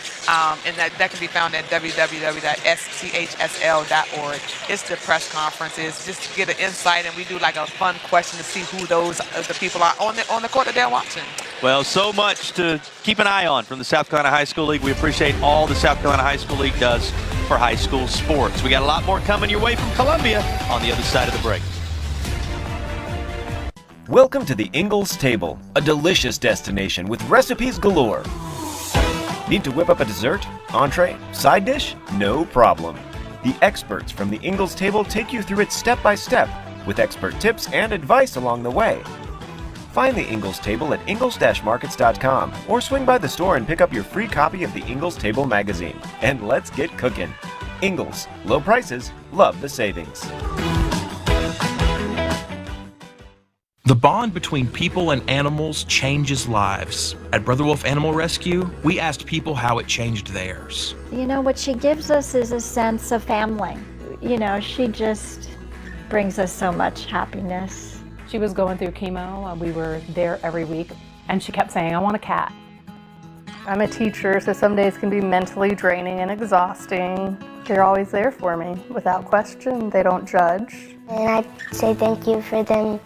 and that can be found at www.SCHSL.org. It's the press conferences, just to get an insight, and we do like a fun question to see who the people are on the court that they're watching. Well, so much to keep an eye on from the South Carolina High School League. We appreciate all the South Carolina High School League does for high school sports. We got a lot more coming your way from Columbia on the other side of the break. Welcome to the Ingalls Table, a delicious destination with recipes galore. Need to whip up a dessert, entree, side dish? No problem. The experts from the Ingalls Table take you through it step by step with expert tips and advice along the way. Find the Ingalls Table at ingles-markets.com or swing by the store and pick up your free copy of the Ingalls Table magazine. And let's get cooking. Ingalls, low prices, love the savings. The bond between people and animals changes lives. At Brother Wolf Animal Rescue, we asked people how it changed theirs. What she gives us is a sense of family. She just brings us so much happiness. She was going through chemo. We were there every week, and she kept saying, I want a cat. I'm a teacher, so some days can be mentally draining and exhausting. They're always there for me, without question. They don't judge. And I say thank you for them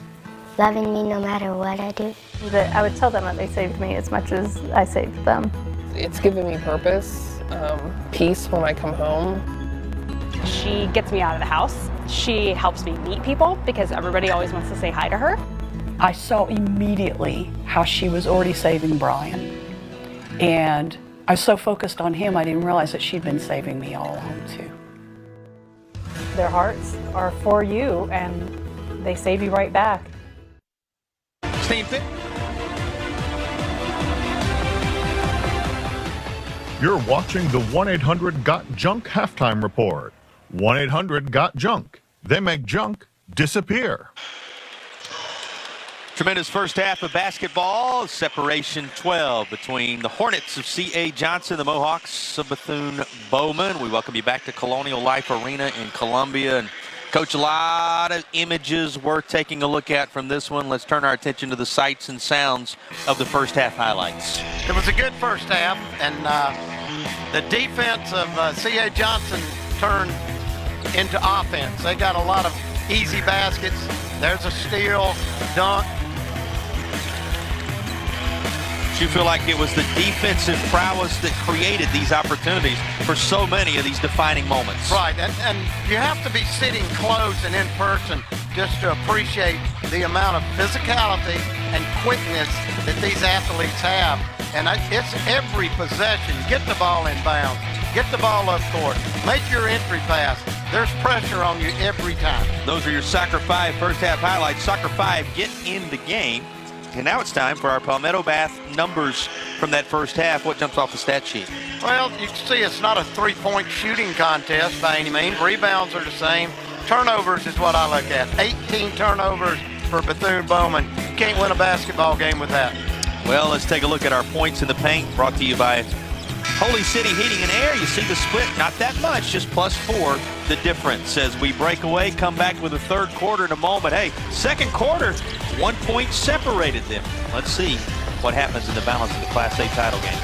loving me no matter what I do. I would tell them that they saved me as much as I saved them. It's given me purpose, peace when I come home. She gets me out of the house. She helps me meet people because everybody always wants to say hi to her. I saw immediately how she was already saving Brian. And I was so focused on him, I didn't realize that she'd been saving me all along too. Their hearts are for you, and they save you right back. Staying fit. You're watching the 1-800-GOT-JUNK halftime report. 1-800-GOT-JUNK. They make junk disappear. Tremendous first half of basketball. Separation 12 between the Hornets of C.A. Johnson, the Mohawks of Bethune-Bowman. We welcome you back to Colonial Life Arena in Columbia. And Coach, a lot of images worth taking a look at from this one. Let's turn our attention to the sights and sounds of the first half highlights. It was a good first half, and the defense of C.A. Johnson turned into offense. They got a lot of easy baskets. There's a steal, dunk. You feel like it was the defensive prowess that created these opportunities for so many of these defining moments. Right, and you have to be sitting close and in person just to appreciate the amount of physicality and quickness that these athletes have. And it's every possession. Get the ball in bounds. Get the ball up court. Make your entry pass. There's pressure on you every time. Those are your Soccer 5 first half highlights. Soccer 5 get in the game. And now it's time for our Palmetto Bath numbers from that first half. What jumps off the stat sheet? Well, you can see it's not a three-point shooting contest by any means. Rebounds are the same. Turnovers is what I look at. 18 turnovers for Bethune-Bowman. You can't win a basketball game with that. Well, let's take a look at our points in the paint, brought to you by Holy City Heating and Air. You see the split, not that much, just +4 the difference. As we break away, come back with a third quarter in a moment. Hey, second quarter, 1 point separated them. Let's see what happens in the balance of the Class A title game.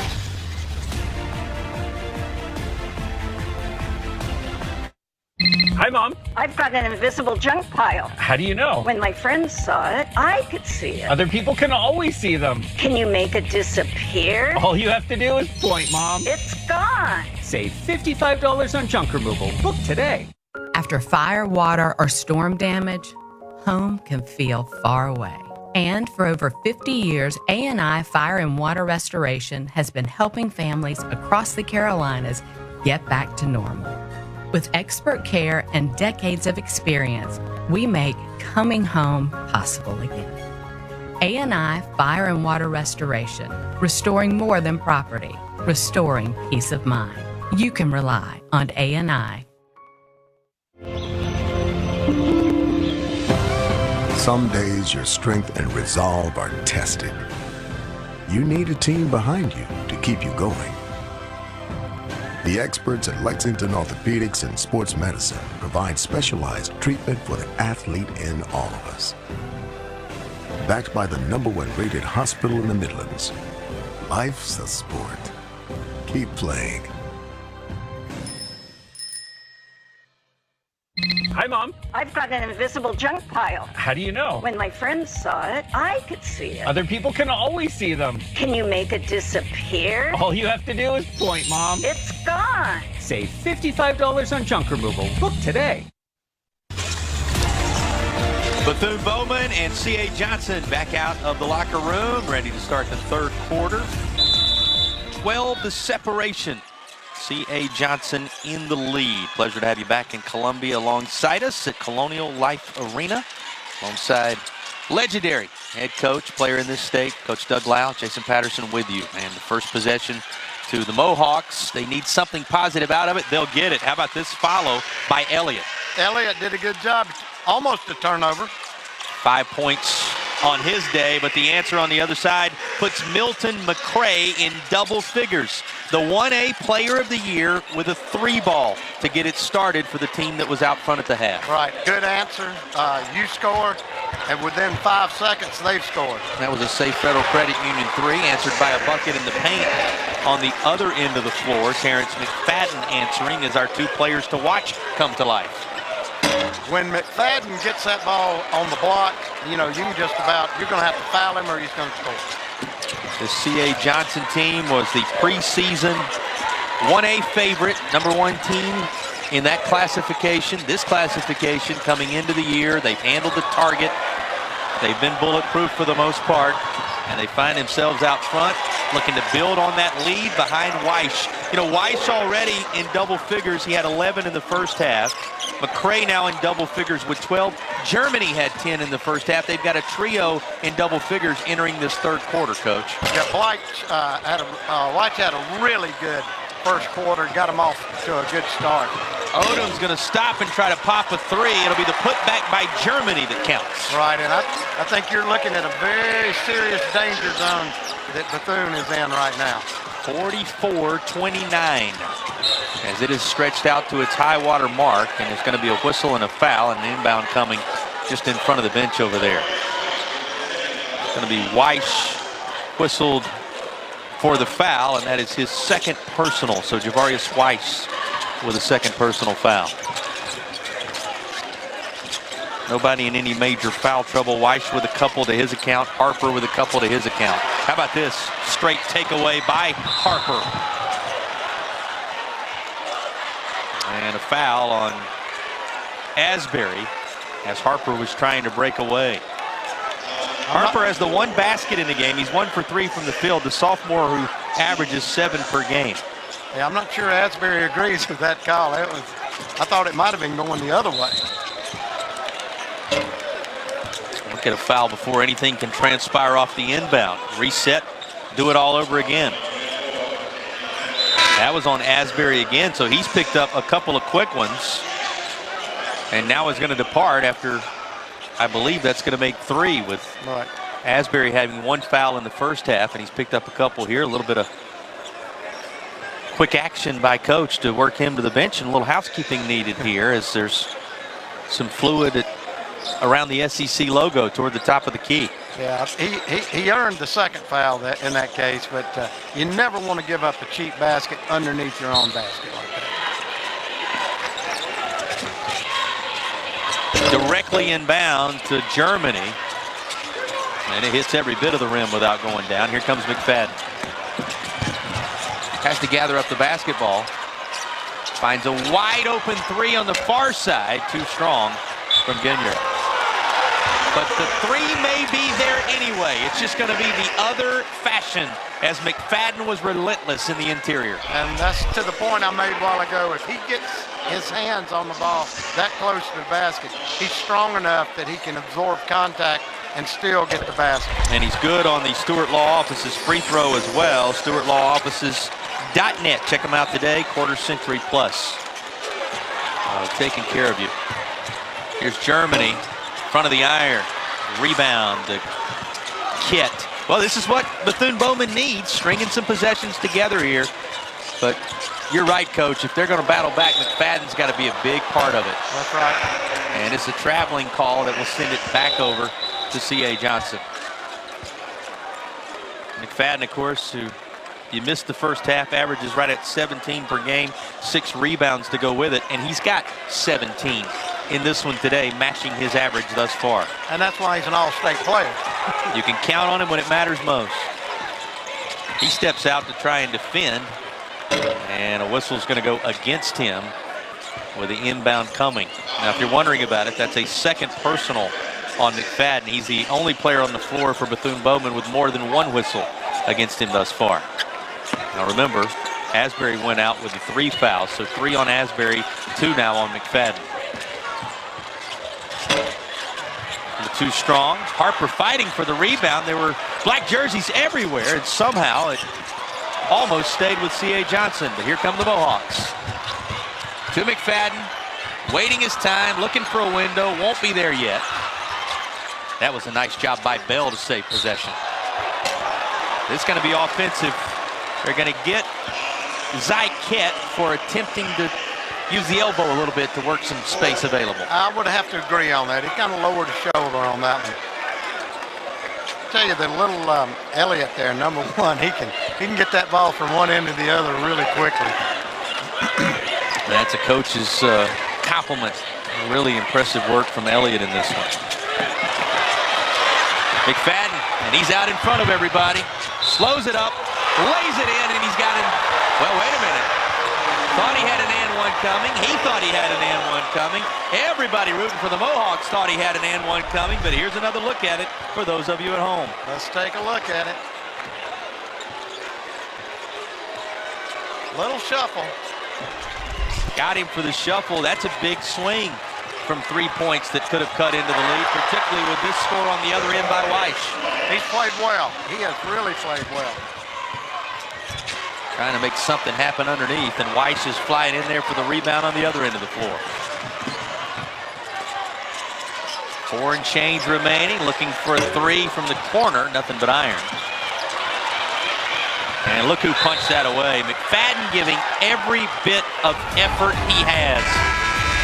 Hi, Mom. I've got an invisible junk pile. How do you know? When my friends saw it, I could see it. Other people can always see them. Can you make it disappear? All you have to do is point, Mom. It's gone. Save $55 on junk removal. Book today. After fire, water, or storm damage, home can feel far away. And for over 50 years, A&I Fire and Water Restoration has been helping families across the Carolinas get back to normal. With expert care and decades of experience, we make coming home possible again. A&I Fire and Water Restoration, restoring more than property, restoring peace of mind. You can rely on A&I. Some days your strength and resolve are tested. You need a team behind you to keep you going. The experts at Lexington Orthopedics and Sports Medicine provide specialized treatment for the athlete in all of us. Backed by the #1 rated hospital in the Midlands, life's a sport. Keep playing. Hi, Mom. I've got an invisible junk pile. How do you know? When my friends saw it, I could see it. Other people can always see them. Can you make it disappear? All you have to do is point, Mom. It's gone. Save $55 on junk removal. Book today. Bethune-Bowman and C.A. Johnson back out of the locker room, ready to start the third quarter. 12 the separation. C.A. Johnson in the lead. Pleasure to have you back in Columbia alongside us at Colonial Life Arena, alongside legendary head coach, player in this state, Coach Doug Lau, Jason Patterson with you. And the first possession to the Mohawks. They need something positive out of it. They'll get it. How about this follow by Elliott? Elliott did a good job. Almost a turnover. 5 points on his day, but the answer on the other side puts Milton McCray in double figures. The 1A Player of the Year with a 3-ball to get it started for the team that was out front at the half. Right, good answer. You scored, and within 5 seconds, they've scored. That was a safe Federal Credit Union 3, answered by a bucket in the paint. On the other end of the floor, Terrence McFadden answering as our 2 players to watch come to life. When McFadden gets that ball on the block, you know, you can just about, you're going to have to foul him or he's going to score. The C.A. Johnson team was the preseason 1A favorite, #1 team in that classification. This classification coming into the year, they've handled the target. They've been bulletproof for the most part. And they find themselves out front, looking to build on that lead behind Weiss. You know, Weiss already in double figures. He had 11 in the first half. McCray now in double figures with 12. Germany had 10 in the first half. They've got a trio in double figures entering this third quarter, Coach. Yeah, Weiss had a really good first quarter, got him off to a good start. Odom's going to stop and try to pop a three. It'll be the putback by Germany that counts. Right, and I think you're looking at a very serious danger zone that Bethune is in right now. 44-29 as it is stretched out to its high water mark, and it's going to be a whistle and a foul, and an inbound coming just in front of the bench over there. It's going to be Weiss whistled for the foul, and that is his second personal. So Javarius Weiss with a second personal foul. Nobody in any major foul trouble. Weiss with a couple to his account. Harper with a couple to his account. How about this? Straight takeaway by Harper. And a foul on Asbury as Harper was trying to break away. Harper has the one basket in the game. He's 1 for 3 from the field. The sophomore who averages 7 per game. Yeah, I'm not sure Asbury agrees with that call. I thought it might have been going the other way. Look at a foul before anything can transpire off the inbound. Reset, do it all over again. That was on Asbury again, so he's picked up a couple of quick ones. And now is going to depart after, I believe that's going to make 3 with Asbury having 1 foul in the first half, and he's picked up a couple here. A little bit of quick action by Coach to work him to the bench, and a little housekeeping needed here as there's some fluid around the SEC logo toward the top of the key. Yeah, he earned the second foul in that case, but you never want to give up a cheap basket underneath your own basket like that. Directly inbound to Germany, and it hits every bit of the rim without going down. Here comes McFadden. Has to gather up the basketball. Finds a wide open 3 on the far side. Too strong from Ginier. But the 3 may be there anyway. It's just going to be the other fashion as McFadden was relentless in the interior. And that's to the point I made a while ago. If he gets his hands on the ball that close to the basket, he's strong enough that he can absorb contact and still get the basket. And he's good on the Stewart Law Offices free throw as well. StewartLawOffices.net. Check them out today. Quarter Century Plus. Taking care of you. Here's Germany. Front of the iron. Rebound to Kit. Well, this is what Bethune-Bowman needs. Stringing some possessions together here. But you're right, Coach. If they're going to battle back, McFadden's got to be a big part of it. That's right. And it's a traveling call that will send it back over to C.A. Johnson. McFadden, of course, who you missed the first half, averages right at 17 per game, 6 rebounds to go with it, and he's got 17 in this one today, matching his average thus far. And that's why he's an all-state player. You can count on him when it matters most. He steps out to try and defend, and a whistle's going to go against him with the inbound coming. Now, if you're wondering about it, that's a second personal on McFadden. He's the only player on the floor for Bethune-Bowman with more than 1 whistle against him thus far. Now remember, Asbury went out with the 3 fouls, so 3 on Asbury, 2 now on McFadden. Too strong. Harper fighting for the rebound. There were black jerseys everywhere, and somehow it almost stayed with C.A. Johnson. But here come the Mohawks. To McFadden, waiting his time, looking for a window, won't be there yet. That was a nice job by Bell to save possession. This is going to be offensive. They're going to get Zyket for attempting to use the elbow a little bit to work some space available. I would have to agree on that. He kind of lowered his shoulder on that one. I tell you, the little Elliott there, number 1, he can get that ball from one end to the other really quickly. That's a coach's compliment. Really impressive work from Elliott in this one. McFadden, and he's out in front of everybody. Slows it up, lays it in, and he's got him. Well, wait a minute. Thought he had an and 1 one coming. He thought he had an and one coming. Everybody rooting for the Mohawks thought he had an and one coming, but here's another look at it for those of you at home. Let's take a look at it. Little shuffle. Got him for the shuffle. That's a big swing from 3 points that could have cut into the lead, particularly with this score on the other end by Weiss. He's played well. He has really played well. Trying to make something happen underneath, and Weiss is flying in there for the rebound on the other end of the floor. 4 and change remaining, looking for a 3 from the corner, nothing but iron. And look who punched that away. McFadden giving every bit of effort he has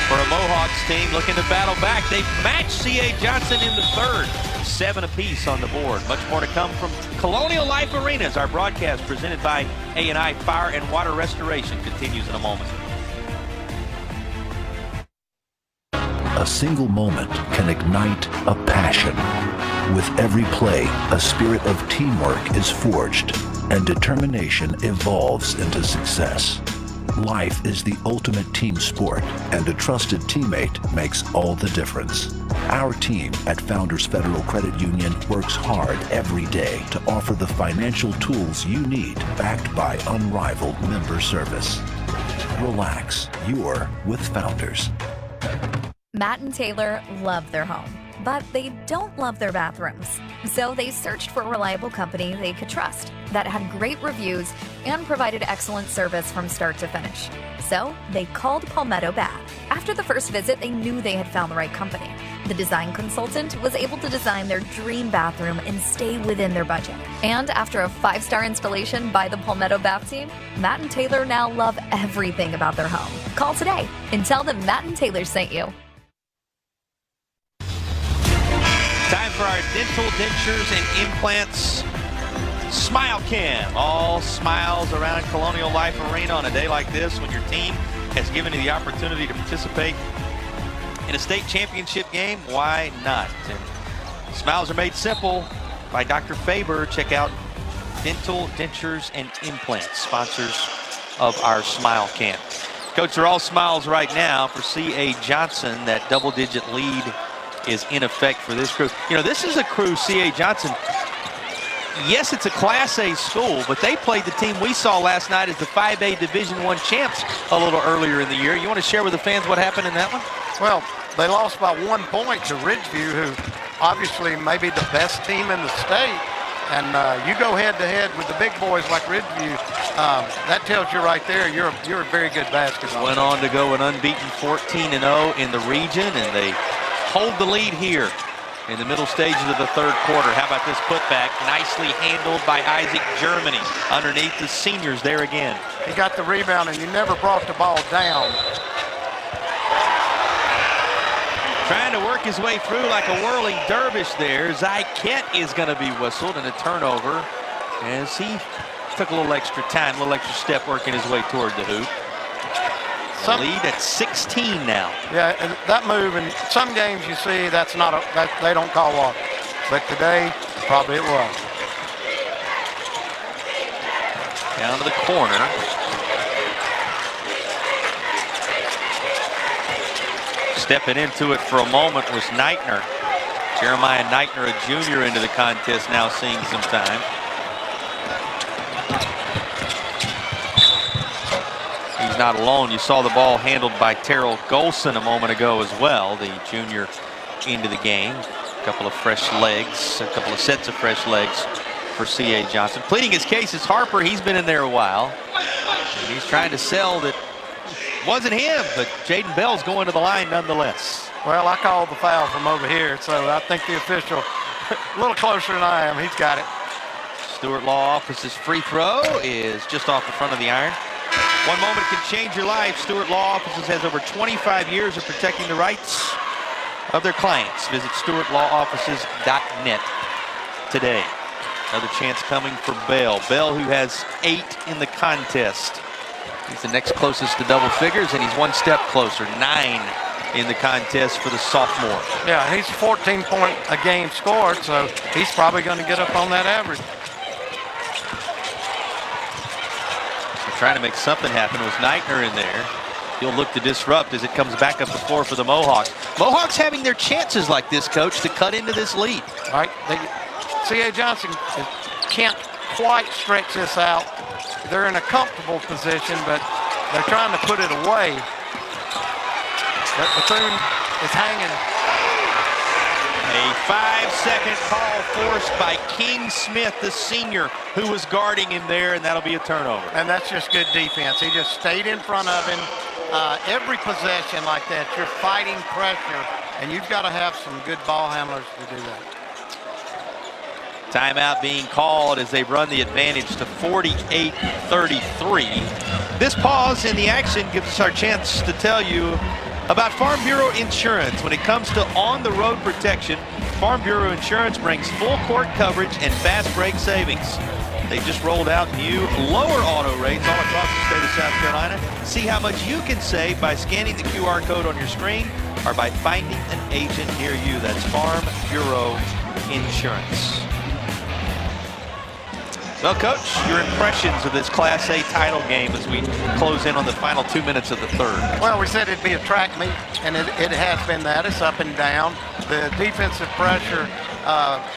for a Mohawks team looking to battle back. They matched C.A. Johnson in the third. 7 apiece on the board. Much more to come from Colonial Life Arenas. Our broadcast presented by A&I Fire and Water Restoration continues in a moment. A single moment can ignite a passion. With every play, a spirit of teamwork is forged, and determination evolves into success. Life is the ultimate team sport, and a trusted teammate makes all the difference. Our team at Founders Federal Credit Union works hard every day to offer the financial tools you need, backed by unrivaled member service. Relax, you're with Founders. Matt and Taylor love their home, but they don't love their bathrooms. So they searched for a reliable company they could trust that had great reviews and provided excellent service from start to finish. So they called Palmetto Bath. After the first visit, they knew they had found the right company. The design consultant was able to design their dream bathroom and stay within their budget. And after a 5-star installation by the Palmetto Bath team, Matt and Taylor now love everything about their home. Call today and tell them Matt and Taylor sent you. Time for our dental dentures and implants Smile Cam. All smiles around Colonial Life Arena on a day like this when your team has given you the opportunity to participate in a state championship game. Why not? And smiles are made simple by Dr. Faber. Check out Dental Dentures and Implants, sponsors of our Smile Cam. Coach, they're all smiles right now for C.A. Johnson. That double-digit lead is in effect for this crew. You know, this is a crew, C.A. Johnson. Yes, it's a Class A school, but they played the team we saw last night as the 5A Division I champs a little earlier in the year. You want to share with the fans what happened in that one? Well, they lost by 1 point to Ridgeview, who obviously may be the best team in the state. And you go head-to-head with the big boys like Ridgeview, that tells you right there you're a very good basketball. Went on to go an unbeaten 14-0 in the region, and they hold the lead here in the middle stages of the third quarter. How about this putback? Nicely handled by Isaac Germany underneath the seniors there again. He got the rebound, and you never brought the ball down. Trying to work his way through like a whirling dervish there. Zyket is going to be whistled, and a turnover as he took a little extra time, a little extra step working his way toward the hoop. Lead at 16 now. Yeah, and that move, in some games you see that's not that they don't call off, but today probably it was. Down to the corner. Stepping into it for a moment was Neitner. Jeremiah Neitner, a junior, into the contest now, seeing some time. He's not alone. You saw the ball handled by Terrell Golson a moment ago as well, the junior into the game. A couple of fresh legs, a couple of sets of fresh legs for C.A. Johnson. Pleading his case is Harper. He's been in there a while. And he's trying to sell that wasn't him, but Jaden Bell's going to the line nonetheless. Well, I called the foul from over here, so I think the official a little closer than I am. He's got it. Stewart Law Office's free throw is just off the front of the iron. One moment can change your life. Stewart Law Offices has over 25 years of protecting the rights of their clients. Visit stewartlawoffices.net today. Another chance coming for Bell. Bell, who has 8 in the contest. He's the next closest to double figures, and he's one step closer. 9 in the contest for the sophomore. Yeah, he's 14 point a game scored, so he's probably going to get up on that average. Trying to make something happen was Neitner in there. He'll look to disrupt as it comes back up the floor for the Mohawks. Mohawks having their chances like this, Coach, to cut into this lead. All right, C.A. Johnson can't quite stretch this out. They're in a comfortable position, but they're trying to put it away. But Bethune is hanging. A 5-second call forced by King Smith, the senior, who was guarding him there, and that'll be a turnover. And that's just good defense. He just stayed in front of him. Every possession like that, you're fighting pressure, and you've got to have some good ball handlers to do that. Timeout being called as they run the advantage to 48-33. This pause in the action gives us our chance to tell you about Farm Bureau Insurance. When it comes to on-the-road protection, Farm Bureau Insurance brings full court coverage and fast break savings. They just rolled out new lower auto rates all across the state of South Carolina. See how much you can save by scanning the QR code on your screen or by finding an agent near you. That's Farm Bureau Insurance. Well, Coach, your impressions of this Class A title game as we close in on the final 2 minutes of the third. Well, we said it'd be a track meet, and it has been that. It's up and down. The defensive pressure,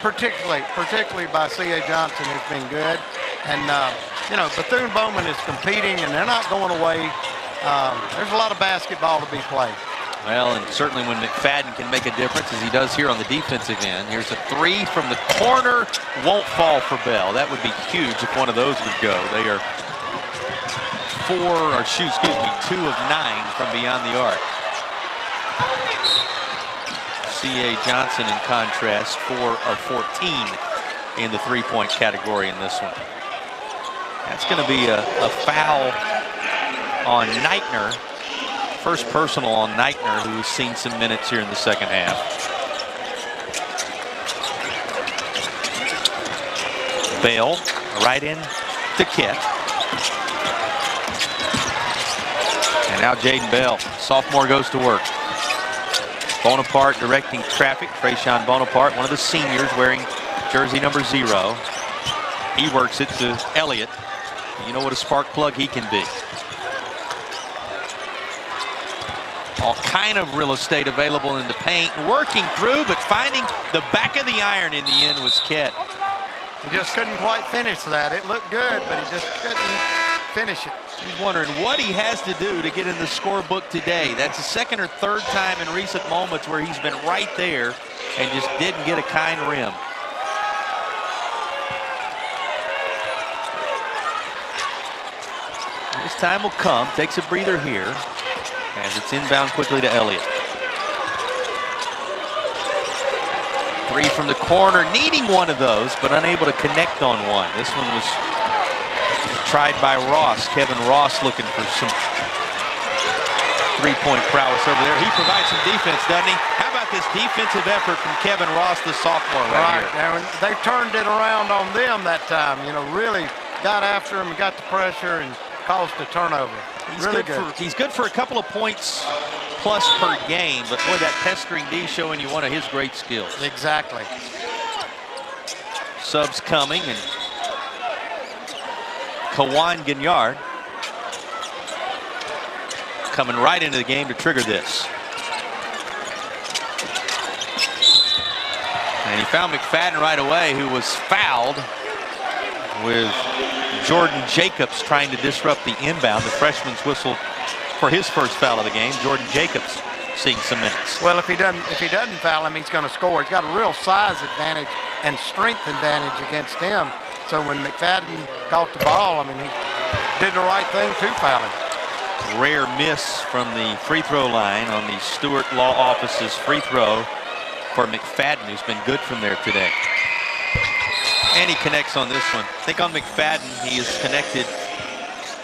particularly by C.A. Johnson, has been good. And, you know, Bethune-Bowman is competing, and they're not going away. There's a lot of basketball to be played. Well, and certainly when McFadden can make a difference, as he does here on the defensive end. Here's a three from the corner. Won't fall for Bell. That would be huge if one of those would go. They are 2 of 9 from beyond the arc. C.A. Johnson, in contrast, 4 of 14 in the three-point category in this one. That's going to be a foul on Neitner. First personal on Neitner, who's seen some minutes here in the second half. Bale right in to Kett. And now Jaden Bell, sophomore, goes to work. Bonaparte directing traffic. Trayshawn Bonaparte, one of the seniors, wearing jersey number 0. He works it to Elliott. You know what a spark plug he can be. All kind of real estate available in the paint, working through, but finding the back of the iron in the end was Kett. He just couldn't quite finish that. It looked good, but he just couldn't finish it. He's wondering what he has to do to get in the scorebook today. That's the second or third time in recent moments where he's been right there and just didn't get a kind rim. This time will come, takes a breather here, as it's inbound quickly to Elliott. 3 from the corner, needing one of those, but unable to connect on one. This one was tried by Ross. Kevin Ross looking for some three-point prowess over there. He provides some defense, doesn't he? How about this defensive effort from Kevin Ross, the sophomore, right here? They turned it around on them that time. You know, really got after him, got the pressure, and caused a turnover. He's good for a couple of points plus per game, but boy, that pestering D showing you one of his great skills. Exactly. Subs coming, and Kawan Gignard coming right into the game to trigger this. And he found McFadden right away, who was fouled with Jordan Jacobs trying to disrupt the inbound. The freshman's whistled for his first foul of the game. Jordan Jacobs seeing some minutes. Well, if he doesn't foul him, he's going to score. He's got a real size advantage and strength advantage against him. So when McFadden caught the ball, I mean, he did the right thing to foul him. Rare miss from the free throw line on the Stewart Law Office's free throw for McFadden, who's been good from there today. And he connects on this one. I think on McFadden, he is connected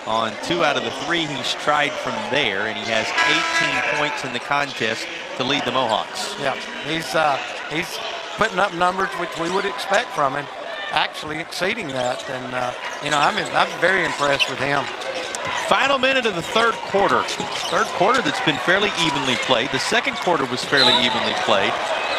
on 2 out of the 3 he's tried from there, and he has 18 points in the contest to lead the Mohawks. Yeah, he's putting up numbers which we would expect from him, actually exceeding that. And you know, I'm very impressed with him. Final minute of the third quarter. Third quarter that's been fairly evenly played. The second quarter was fairly evenly played.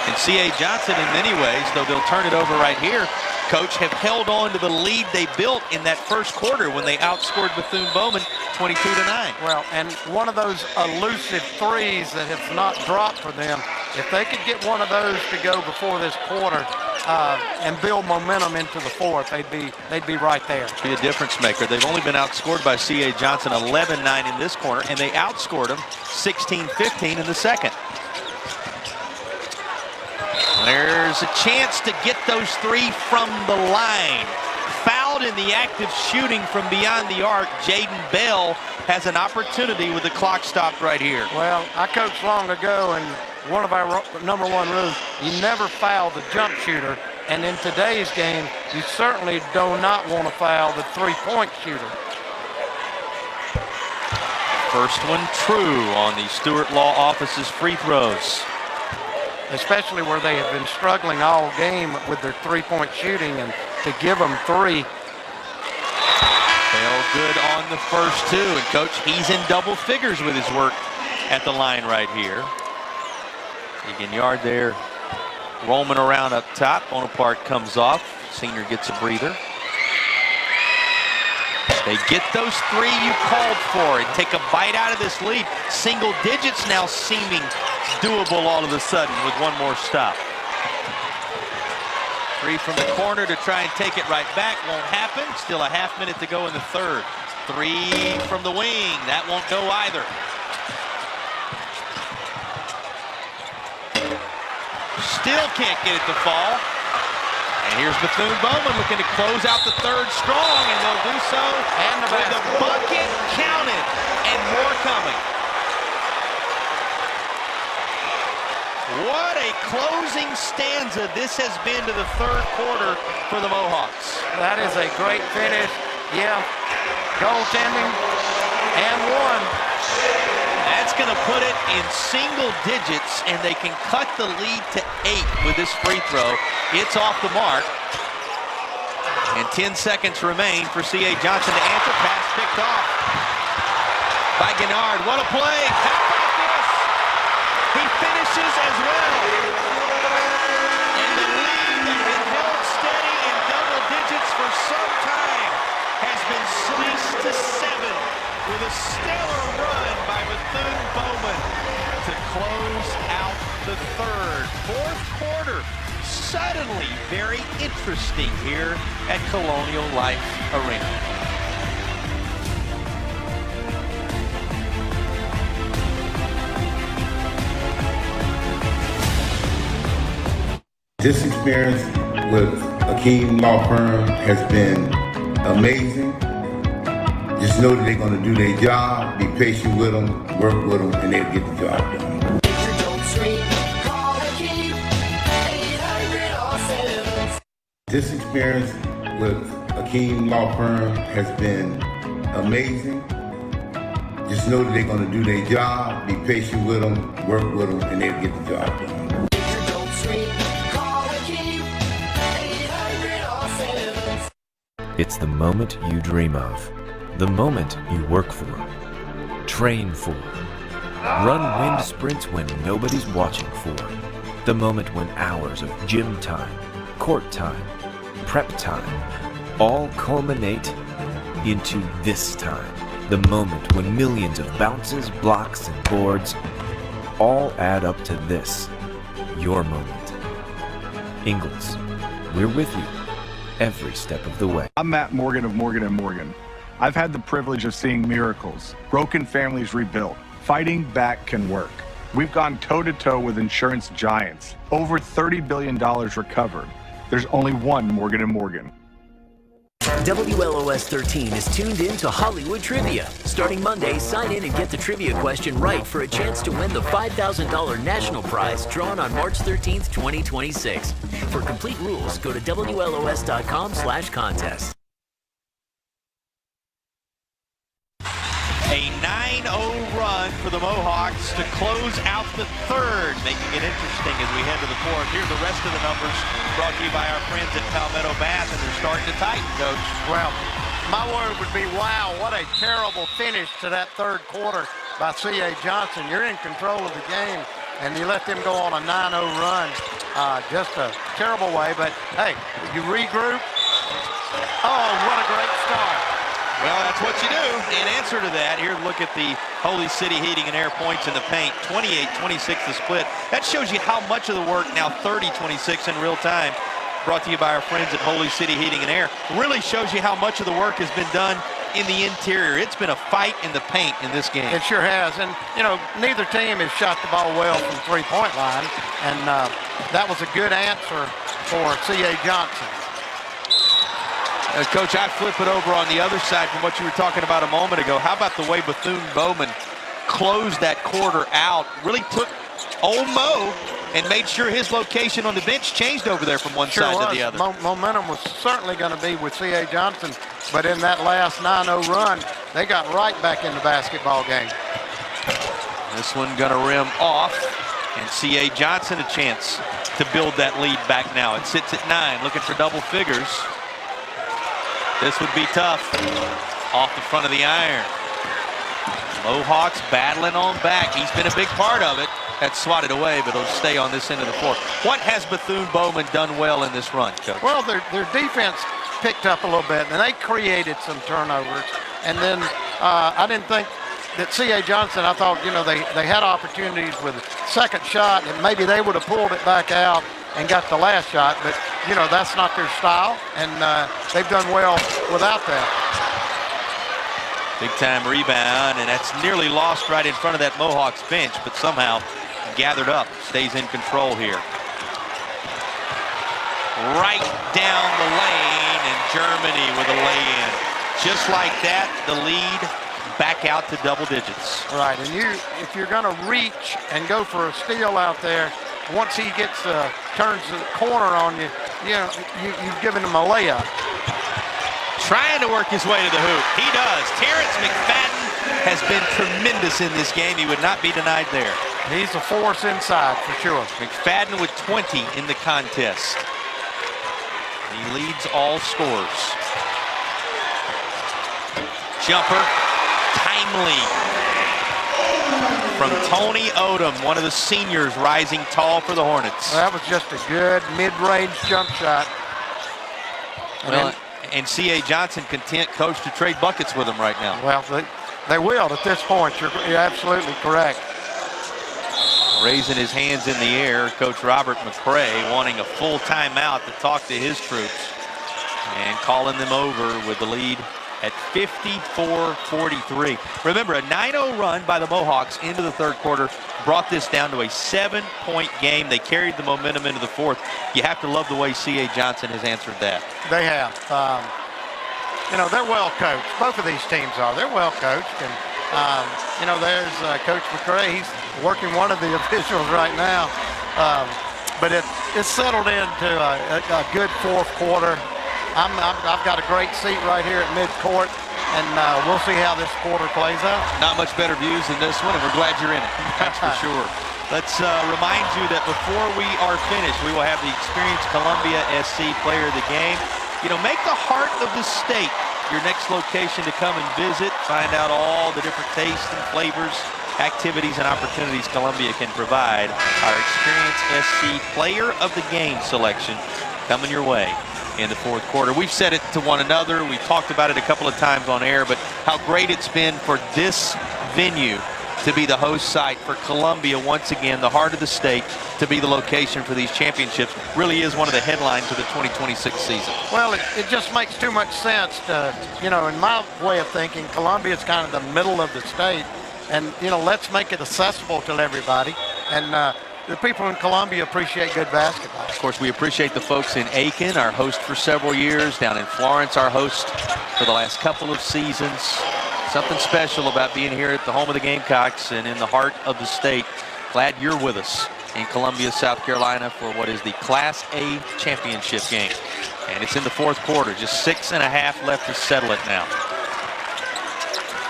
And C.A. Johnson, in many ways, though they'll turn it over right here, Coach, have held on to the lead they built in that first quarter when they outscored Bethune-Bowman 22-9. Well, and one of those elusive threes that have not dropped for them, if they could get one of those to go before this quarter and build momentum into the fourth, they'd be right there. Be a difference maker. They've only been outscored by C.A. Johnson 11-9 in this corner, and they outscored them 16-15 in the second. There's a chance to get those three from the line. Fouled in the act of shooting from beyond the arc, Jaden Bell has an opportunity with the clock stopped right here. Well, I coached long ago, and one of our number one rules, you never foul the jump shooter. And in today's game, you certainly do not want to foul the three-point shooter. First one true on the Stewart Law Office's free throws. Especially where they have been struggling all game with their three-point shooting, and to give them three. Bell good on the first two, and Coach, he's in double figures with his work at the line right here. Egan Yard there, roaming around up top. Bonaparte comes off. Senior gets a breather. They get those three you called for and take a bite out of this lead. Single digits now seeming doable all of a sudden with one more stop. Three from the corner to try and take it right back. Won't happen. Still a half minute to go in the third. Three from the wing. That won't go either. Still can't get it to fall. And here's Bethune-Bowman looking to close out the third strong, and they'll do so with the bucket counted and more coming. What a closing stanza this has been to the third quarter for the Mohawks. That is a great finish. Yeah, goaltending and one. That's going to put it in single digits, and they can cut the lead to 8 with this free throw. It's off the mark. And 10 seconds remain for C.A. Johnson to answer. Pass picked off by Gennard. What a play. How about this? He finishes as well. And the lead that had been held steady in double digits for some time has been sliced to 7 with a stellar run by Bethune-Bowman to close out the third. Fourth quarter, suddenly very interesting here at Colonial Life Arena. This experience with Akeem Law Firm has been amazing. Just know that they're going to do their job, be patient with them, work with them, and they'll get the job done. This experience with Akeem Law Firm has been amazing. Just know that they're going to do their job, be patient with them, work with them, and they'll get the job done. It's the moment you dream of. The moment you work for, train for, run wind sprints when nobody's watching for. The moment when hours of gym time, court time, prep time, all culminate into this time. The moment when millions of bounces, blocks, and boards all add up to this, your moment. Ingalls, we're with you every step of the way. I'm Matt Morgan of Morgan & Morgan. I've had the privilege of seeing miracles, broken families rebuilt. Fighting back can work. We've gone toe-to-toe with insurance giants. Over $30 billion recovered. There's only one Morgan & Morgan. WLOS 13 is tuned in to Hollywood Trivia. Starting Monday, sign in and get the trivia question right for a chance to win the $5,000 national prize drawn on March 13th, 2026. For complete rules, go to WLOS.com/contest. A 9-0 run for the Mohawks to close out the third, making it interesting as we head to the fourth. Here are the rest of the numbers brought to you by our friends at Palmetto Bath, and they're starting to tighten, Coach. Well, my word would be, wow, what a terrible finish to that third quarter by C.A. Johnson. You're in control of the game, and you let them go on a 9-0 run. Just a terrible way, but hey, you regroup. Oh, what a great start. Well, that's what you do. In answer to that, here, look at the Holy City Heating and Air points in the paint. 28-26 the split. That shows you how much of the work, now 30-26 in real time, brought to you by our friends at Holy City Heating and Air, really shows you how much of the work has been done in the interior. It's been a fight in the paint in this game. It sure has. And, you know, neither team has shot the ball well from three-point line. And that was a good answer for C.A. Johnson. Coach, I flip it over on the other side from what you were talking about a moment ago. How about the way Bethune-Bowman closed that quarter out, really took old Mo and made sure his location on the bench changed over there from one side to the other. Momentum was certainly going to be with C.A. Johnson, but in that last 9-0 run, they got right back in the basketball game. This one going to rim off, and C.A. Johnson a chance to build that lead back now. It sits at 9, looking for double figures. This would be tough. Off the front of the iron. Mohawks battling on back. He's been a big part of it. That's swatted away, but it'll stay on this end of the floor. What has Bethune-Bowman done well in this run, Coach? Well, their defense picked up a little bit, and they created some turnovers. And then I didn't think that C.A. Johnson, I thought, you know, they had opportunities with a second shot, and maybe they would have pulled it back out and got the last shot, but, you know, that's not their style, and they've done well without that. Big time rebound, and that's nearly lost right in front of that Mohawks bench, but somehow gathered up, stays in control here. Right down the lane, and Germany with a lay-in. Just like that, the lead back out to double digits. Right, and if you're going to reach and go for a steal out there, once he gets turns the corner on you, you've given him a layup. Trying to work his way to the hoop. He does. Terrence McFadden has been tremendous in this game. He would not be denied there. He's a force inside for sure. McFadden with 20 in the contest. He leads all scores. Jumper, timely. From Tony Odom, one of the seniors rising tall for the Hornets. Well, that was just a good mid-range jump shot. And C.A. Johnson content, Coach, to trade buckets with him right now. Well, they will at this point. You're absolutely correct. Raising his hands in the air, Coach Robert McCray wanting a full timeout to talk to his troops and calling them over with the lead at 54-43. Remember, a 9-0 run by the Mohawks into the third quarter brought this down to a 7-point game. They carried the momentum into the fourth. You have to love the way C.A. Johnson has answered that. They have. You know, they're well coached. Both of these teams are. They're well coached. And, you know, there's Coach McCray. He's working one of the officials right now. But it's settled into a good fourth quarter. I've got a great seat right here at midcourt, and we'll see how this quarter plays out. Not much better views than this one, and we're glad you're in it. That's for sure. Let's remind you that before we are finished, we will have the Experience Columbia SC Player of the Game. You know, make the heart of the state your next location to come and visit. Find out all the different tastes and flavors, activities, and opportunities Columbia can provide. Our Experience SC Player of the Game selection coming your way in the fourth quarter. We've said it to one another. We've talked about it a couple of times on air, but how great it's been for this venue to be the host site for Columbia once again, the heart of the state, to be the location for these championships. Really is one of the headlines of the 2026 season. Well, it just makes too much sense to, you know, in my way of thinking, Columbia is kind of the middle of the state, and, you know, let's make it accessible to everybody. And the people in Columbia appreciate good basketball. Of course, we appreciate the folks in Aiken, our host for several years, down in Florence, our host for the last couple of seasons. Something special about being here at the home of the Gamecocks and in the heart of the state. Glad you're with us in Columbia, South Carolina for what is the Class A championship game. And it's in the fourth quarter, just 6.5 left to settle it now.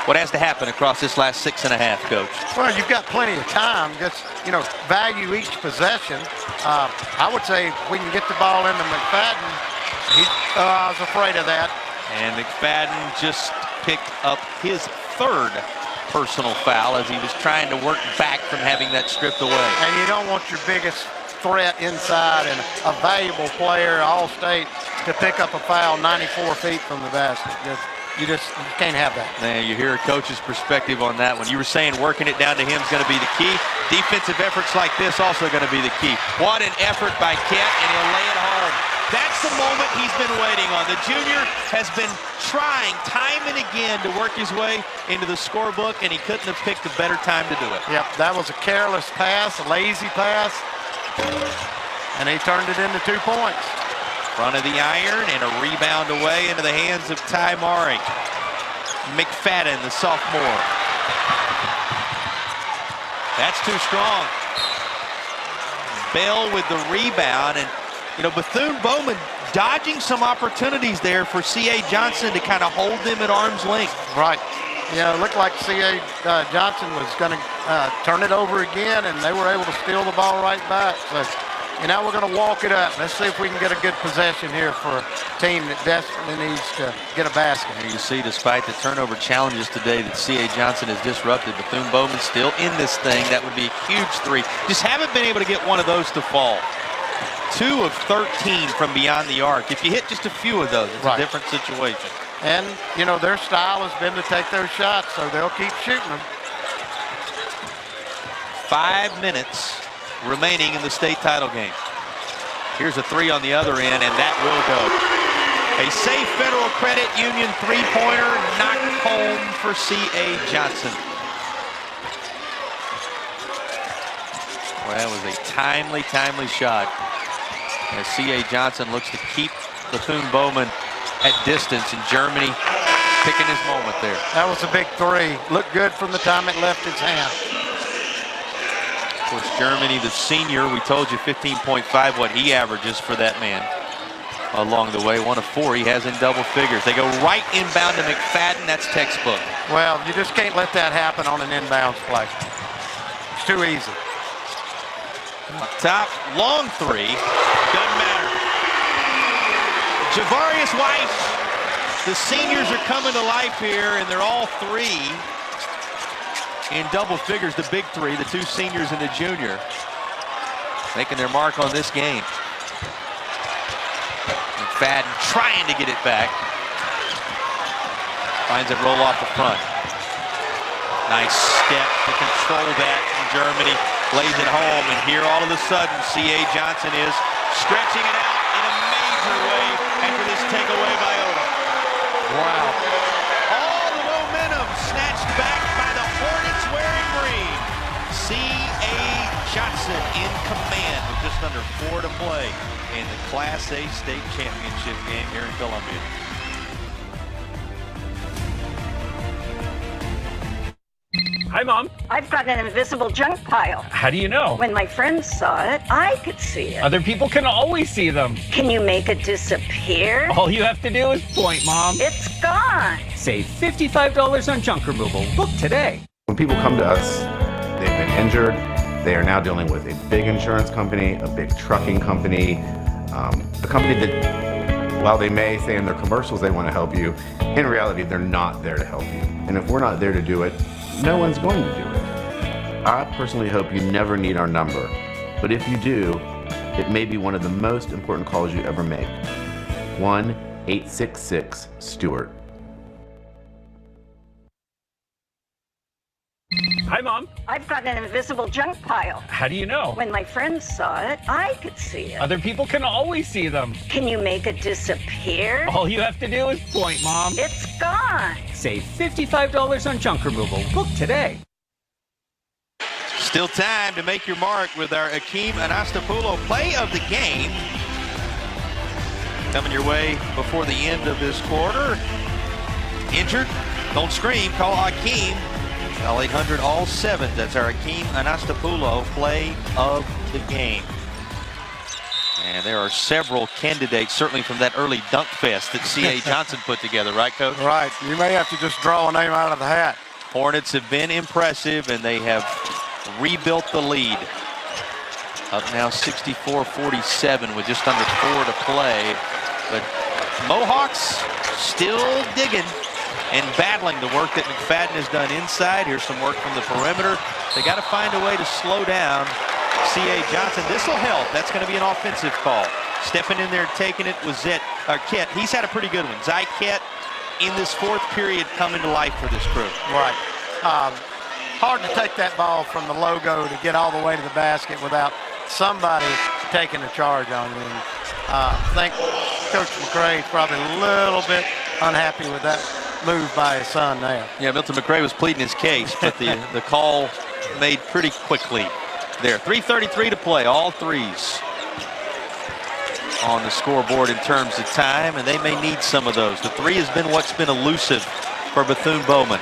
What has to happen across this last 6.5, Coach? Well, you've got plenty of time. Just, you know, value each possession. I would say if we can get the ball into McFadden. I was afraid of that. And McFadden just picked up his third personal foul as he was trying to work back from having that stripped away. And you don't want your biggest threat inside and a valuable player, All-State, to pick up a foul 94 feet from the basket. You can't have that. Man, you hear a coach's perspective on that one. You were saying working it down to him is going to be the key. Defensive efforts like this also going to be the key. What an effort by Ket, and he'll lay it home. That's the moment he's been waiting on. The junior has been trying time and again to work his way into the scorebook, and he couldn't have picked a better time to do it. Yep, that was a careless pass, a lazy pass, and he turned it into 2 points. Front of the iron and a rebound away into the hands of Ty Maury. McFadden, the sophomore. That's too strong. Bell with the rebound, and Bethune-Bowman dodging some opportunities there for C.A. Johnson to kind of hold them at arm's length. Right. Yeah, it looked like C.A. Johnson was going to turn it over again, and they were able to steal the ball right back. So, now we're going to walk it up. Let's see if we can get a good possession here for a team that desperately needs to get a basket. Here you see, despite the turnover challenges today that C.A. Johnson has disrupted, Bethune-Bowman still in this thing. That would be a huge three. Just haven't been able to get one of those to fall. 2 of 13 from beyond the arc. If you hit just a few of those, it's a different situation. And, their style has been to take those shots, so they'll keep shooting them. 5 minutes remaining in the state title game. Here's a three on the other end, and that will go. A safe Federal Credit Union three-pointer knocked home for C.A. Johnson. Well, that was a timely shot as C.A. Johnson looks to keep Bethune-Bowman at distance, and Germany picking his moment there. That was a big three. Looked good from the time it left his hand. Of course, Germany, the senior, we told you 15.5 what he averages for that man along the way. 1 of 4 he has in double figures. They go right inbound to McFadden. That's textbook. Well, you just can't let that happen on an inbounds play. It's too easy. Up top, long three. Doesn't matter. Javarius Weiss. The seniors are coming to life here, and they're all 3 in double figures. The big 3, the 2 seniors and the junior, making their mark on this game. McFadden trying to get it back. Finds it roll off the front. Nice step to control that from Germany. Lays it home, and here all of a sudden C.A. Johnson is stretching it out in a major way after this takeaway by Odom. Wow. All the momentum snatched back by the Hornets wearing green. C.A. Johnson in command with just under 4 to play in the Class A state championship game here in Columbia. Hi, Mom. I've got an invisible junk pile. How do you know? When my friends saw it, I could see it. Other people can always see them. Can you make it disappear? All you have to do is point, Mom. It's gone. Save $55 on junk removal. Book today. When people come to us, they've been injured. They are now dealing with a big insurance company, a big trucking company, a company that, while they may say in their commercials they want to help you, in reality, they're not there to help you. And if we're not there to do it, no one's going to do it. I personally hope you never need our number, but if you do, it may be one of the most important calls you ever make. 1-866-STEWART. Hi, Mom. I've got an invisible junk pile. How do you know? When my friends saw it, I could see it. Other people can always see them. Can you make it disappear? All you have to do is point, Mom. It's gone. Save $55 on junk removal. Book today. Still time to make your mark with our Akeem Anastapoulo play of the game. Coming your way before the end of this quarter. Injured? Don't scream. Call Akeem. Call 800-ALL-7. That's our Akeem Anastapoulo play of the game. And there are several candidates, certainly from that early dunk fest that C.A. Johnson put together, right, Coach? Right. You may have to just draw a name out of the hat. Hornets have been impressive, and they have rebuilt the lead. Up now 64-47 with just under 4 to play. But Mohawks still digging and battling the work that McFadden has done inside. Here's some work from the perimeter. They got to find a way to slow down C.A. Johnson. This will help. That's going to be an offensive call. Stepping in there, taking it was Kett. He's had a pretty good one. Zy Kett in this fourth period coming to life for this crew. Right. Hard to take that ball from the logo to get all the way to the basket without somebody taking a charge on you. And, I think Coach McCray is probably a little bit unhappy with that move by his son there. Yeah, Milton McCray was pleading his case, but the call made pretty quickly there. 3:33 to play, all threes on the scoreboard in terms of time, and they may need some of those. The three has been what's been elusive for Bethune-Bowman.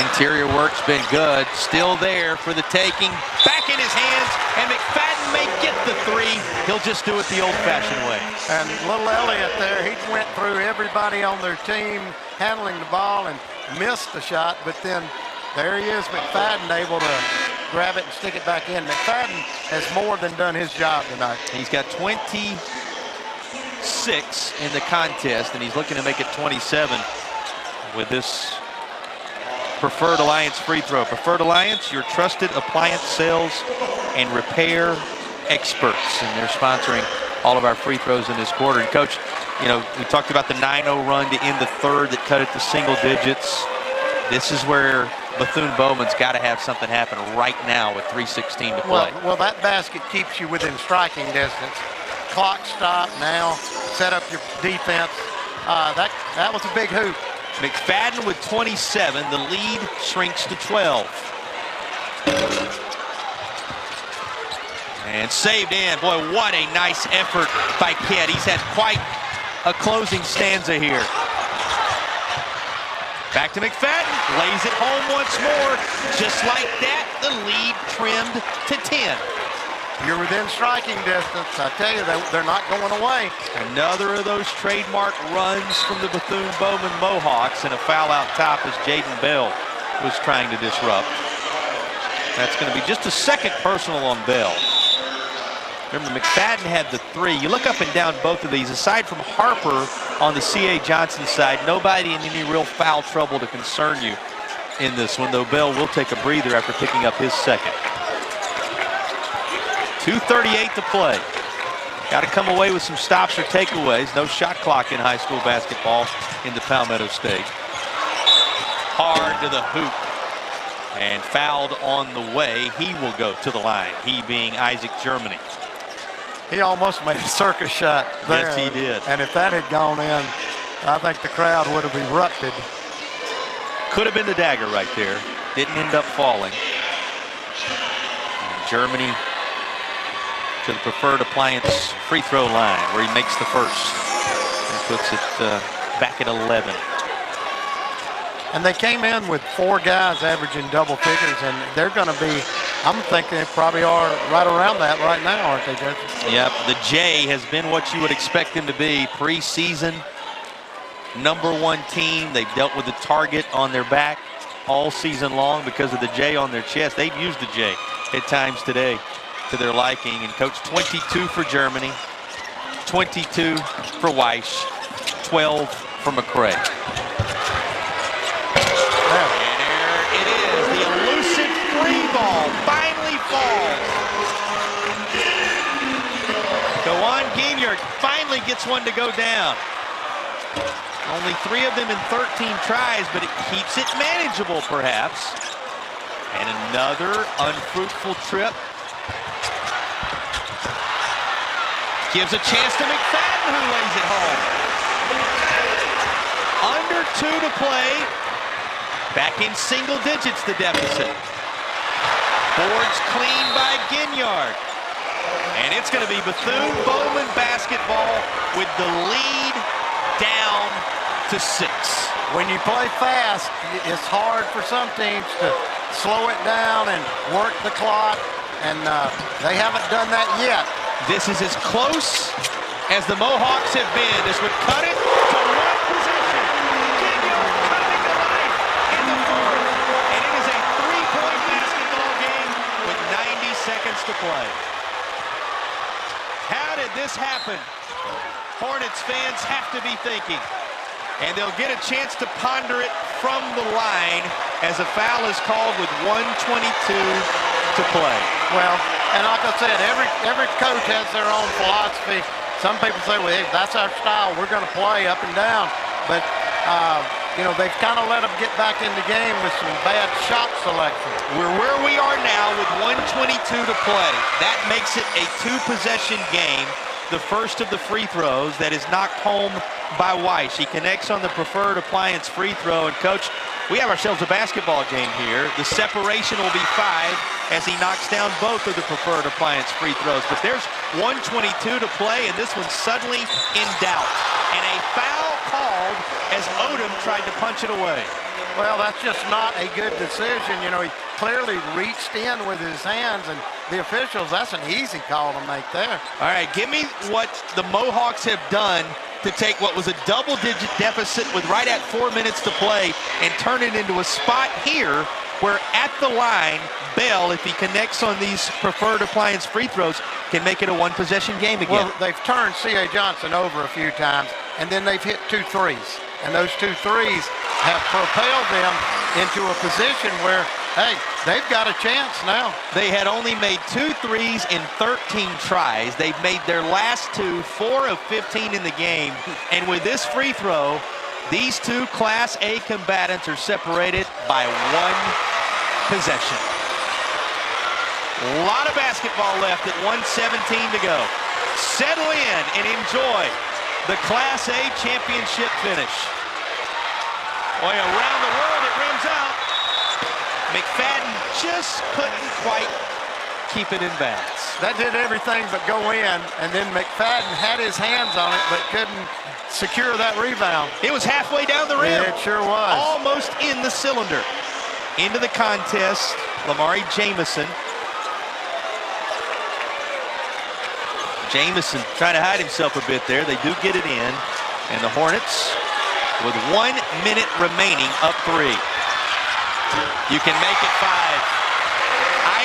Interior work's been good. Still there for the taking. Back in his hands, and McFadden may get the three. He'll just do it the old-fashioned way. And little Elliott there, he went through everybody on their team handling the ball and missed the shot, but then there he is, McFadden, able to grab it and stick it back in. McFadden has more than done his job tonight. He's got 26 in the contest, and he's looking to make it 27 with this Preferred Alliance free throw. Preferred Alliance, your trusted appliance sales and repair experts, and they're sponsoring all of our free throws in this quarter. And Coach, you know, we talked about the 9-0 run to end the third that cut it to single digits. This is where Bethune-Bowman's got to have something happen right now with 3:16 to play. Well, that basket keeps you within striking distance. Clock stop now. Set up your defense. That was a big hoop. McFadden with 27. The lead shrinks to 12. And saved in. Boy, what a nice effort by Kett. He's had quite a closing stanza here. Back to McFadden. Lays it home once more. Just like that, the lead trimmed to 10. You're within striking distance. I tell you, they're not going away. Another of those trademark runs from the Bethune-Bowman Mohawks, and a foul out top as Jaden Bell was trying to disrupt. That's going to be just a second personal on Bell. Remember, McFadden had the three. You look up and down both of these. Aside from Harper on the C.A. Johnson side, nobody in any real foul trouble to concern you in this one, though Bell will take a breather after picking up his second. 2:38 to play. Got to come away with some stops or takeaways. No shot clock in high school basketball in the Palmetto State. Hard to the hoop. And fouled on the way. He will go to the line. He being Isaac Germany. He almost made a circus shot there. Yes, he did. And if that had gone in, I think the crowd would have erupted. Could have been the dagger right there. Didn't end up falling. And Germany to the Preferred Appliance free throw line where he makes the first and puts it back at 11. And they came in with 4 guys averaging double figures, and they're going to be, I'm thinking they probably are right around that right now, aren't they, Judge? Yep, the J has been what you would expect them to be. Preseason, #1 team. They've dealt with the target on their back all season long because of the J on their chest. They've used the J at times today to their liking. And Coach, 22 for Germany, 22 for Weiss, 12 for McCray. And there it is. The elusive free ball finally falls. Dewan Guignard finally gets one to go down. Only 3 of them in 13 tries, but it keeps it manageable, perhaps. And another unfruitful trip. Gives a chance to McFadden, who lays it home. Under 2 to play. Back in single digits, the deficit. Boards clean by Guignard. And it's going to be Bethune-Bowman basketball with the lead down to 6. When you play fast, it's hard for some teams to slow it down and work the clock, and they haven't done that yet. This is as close as the Mohawks have been. This would cut it to 1 possession. Guignard coming to life in the fourth. And it is a 3-point basketball game with 90 seconds to play. How did this happen? Hornets fans have to be thinking. And they'll get a chance to ponder it from the line as a foul is called with 1:22 to play. Well, and like I said, every coach has their own philosophy. Some people say, well, hey, that's our style. We're going to play up and down. But, you know, they've kind of let them get back in the game with some bad shot selection. We're where we are now with 1:22 to play. That makes it a two-possession game. The first of the free throws that is knocked home by Weiss. He connects on the preferred appliance free throw. And, Coach, we have ourselves a basketball game here. The separation will be 5 as he knocks down both of the preferred appliance free throws. But there's 1:22 to play, and this one's suddenly in doubt. And a foul called as Odom tried to punch it away. Well, that's just not a good decision. You know, he clearly reached in with his hands, and the officials, that's an easy call to make there. All right, give me what the Mohawks have done to take what was a double-digit deficit with right at 4 minutes to play and turn it into a spot here where at the line, Bell, if he connects on these preferred appliance free throws, can make it a one-possession game again. Well, they've turned C.A. Johnson over a few times, and then they've hit 2 threes. And those 2 threes have propelled them into a position where, hey, they've got a chance now. They had only made 2 threes in 13 tries. They've made their last 2, 4 of 15 in the game. And with this free throw, these 2 Class A combatants are separated by 1 possession. A lot of basketball left at 1:17 to go. Settle in and enjoy the Class A championship finish. Boy, around the world it rims out. McFadden just couldn't quite keep it in bounds. That did everything but go in, and then McFadden had his hands on it but couldn't secure that rebound. It was halfway down the rim. Yeah, it sure was. Almost in the cylinder. Into the contest, Lamari Jamison. Jamison trying to hide himself a bit there. They do get it in. And the Hornets, with 1 minute remaining, up 3. You can make it 5.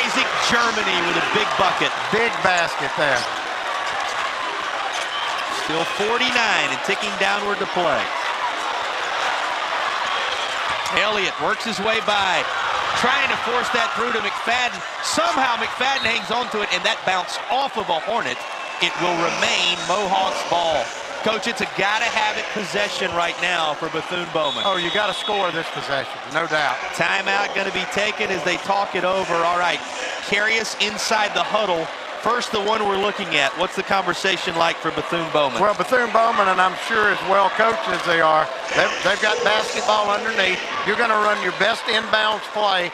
Isaac Germany with a big bucket. Big basket there. Still 49 and ticking downward to play. Elliott works his way by, trying to force that through to McFadden. Somehow McFadden hangs on to it, and that bounced off of a Hornet. It will remain Mohawks ball. Coach, it's a gotta-have-it possession right now for Bethune-Bowman. Oh, you got to score this possession, no doubt. Timeout going to be taken as they talk it over. All right, carry us inside the huddle. First, the one we're looking at. What's the conversation like for Bethune-Bowman? Well, Bethune-Bowman, and I'm sure as well coached as they are, they've got basketball underneath. You're going to run your best inbounds play,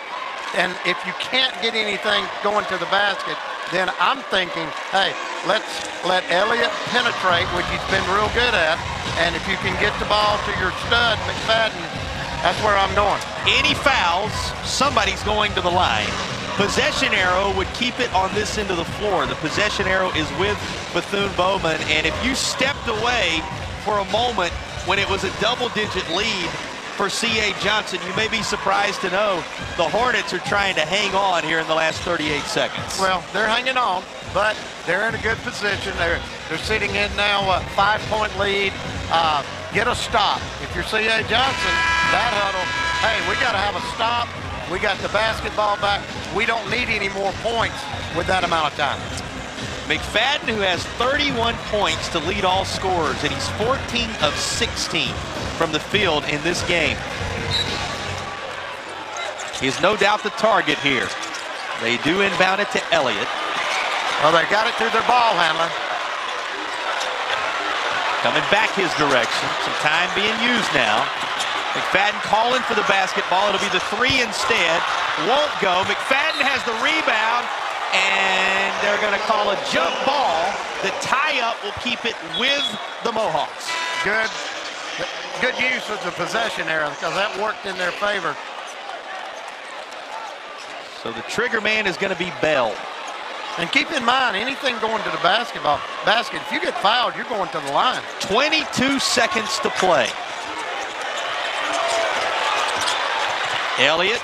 and if you can't get anything going to the basket, then I'm thinking, hey, let's let Elliott penetrate, which he's been real good at, and if you can get the ball to your stud, McFadden, that's where I'm going. Any fouls, somebody's going to the line. Possession arrow would keep it on this end of the floor. The possession arrow is with Bethune-Bowman, and if you stepped away for a moment when it was a double-digit lead for C.A. Johnson, you may be surprised to know the Hornets are trying to hang on here in the last 38 seconds. Well, they're hanging on, but they're in a good position. They're sitting in now a 5-point lead. Get a stop. If you're C.A. Johnson, that huddle, hey, we got to have a stop. We got the basketball back. We don't need any more points with that amount of time. McFadden, who has 31 points to lead all scorers, and he's 14 of 16 from the field in this game. He's no doubt the target here. They do inbound it to Elliott. Well, they got it through their ball handler. Coming back his direction. Some time being used now. McFadden calling for the basketball. It'll be the 3 instead. Won't go. McFadden has the rebound, and they're going to call a jump ball. The tie-up will keep it with the Mohawks. Good use of the possession there, because that worked in their favor. So the trigger man is going to be Bell. And keep in mind, anything going to the basket, if you get fouled, you're going to the line. 22 seconds to play. Elliott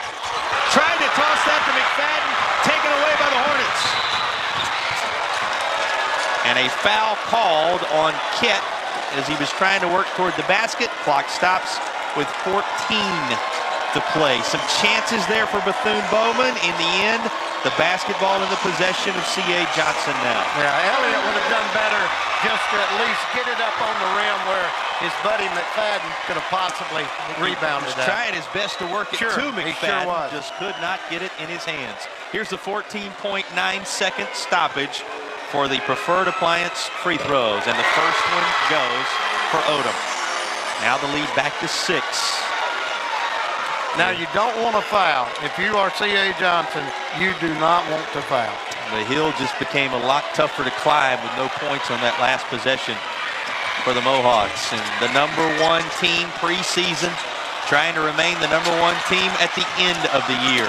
trying to toss that to McFadden, taken away by the Hornets. And a foul called on Kett as he was trying to work toward the basket. Clock stops with 14 to play. Some chances there for Bethune-Bowman. In the end, the basketball in the possession of C.A. Johnson now. Yeah, Elliott would have done better just to at least get it up on the rim where his buddy McFadden could have possibly rebounded that. Trying his best to work it to McFadden. He sure was. Just could not get it in his hands. Here's the 14.9-second stoppage for the Preferred Appliance free throws. And the first one goes for Odom. Now the lead back to 6. Now you don't want to foul. If you are C.A. Johnson, you do not want to foul. The hill just became a lot tougher to climb with no points on that last possession for the Mohawks. And the number 1 team preseason trying to remain the number 1 team at the end of the year.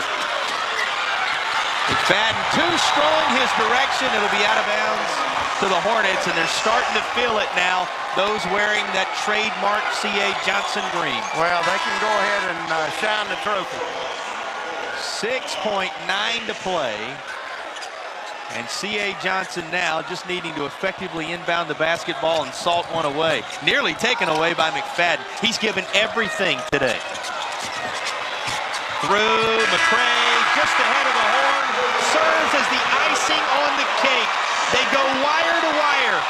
McFadden too strong his direction. It'll be out of bounds to the Hornets, and they're starting to feel it now, those wearing that trademark C.A. Johnson green. Well, they can go ahead and shine the trophy. 6.9 to play. And C.A. Johnson now just needing to effectively inbound the basketball and salt one away. Nearly taken away by McFadden. He's given everything today. Through McCray, just ahead of the horn, serves as the icing on the cake. They go wire to wire.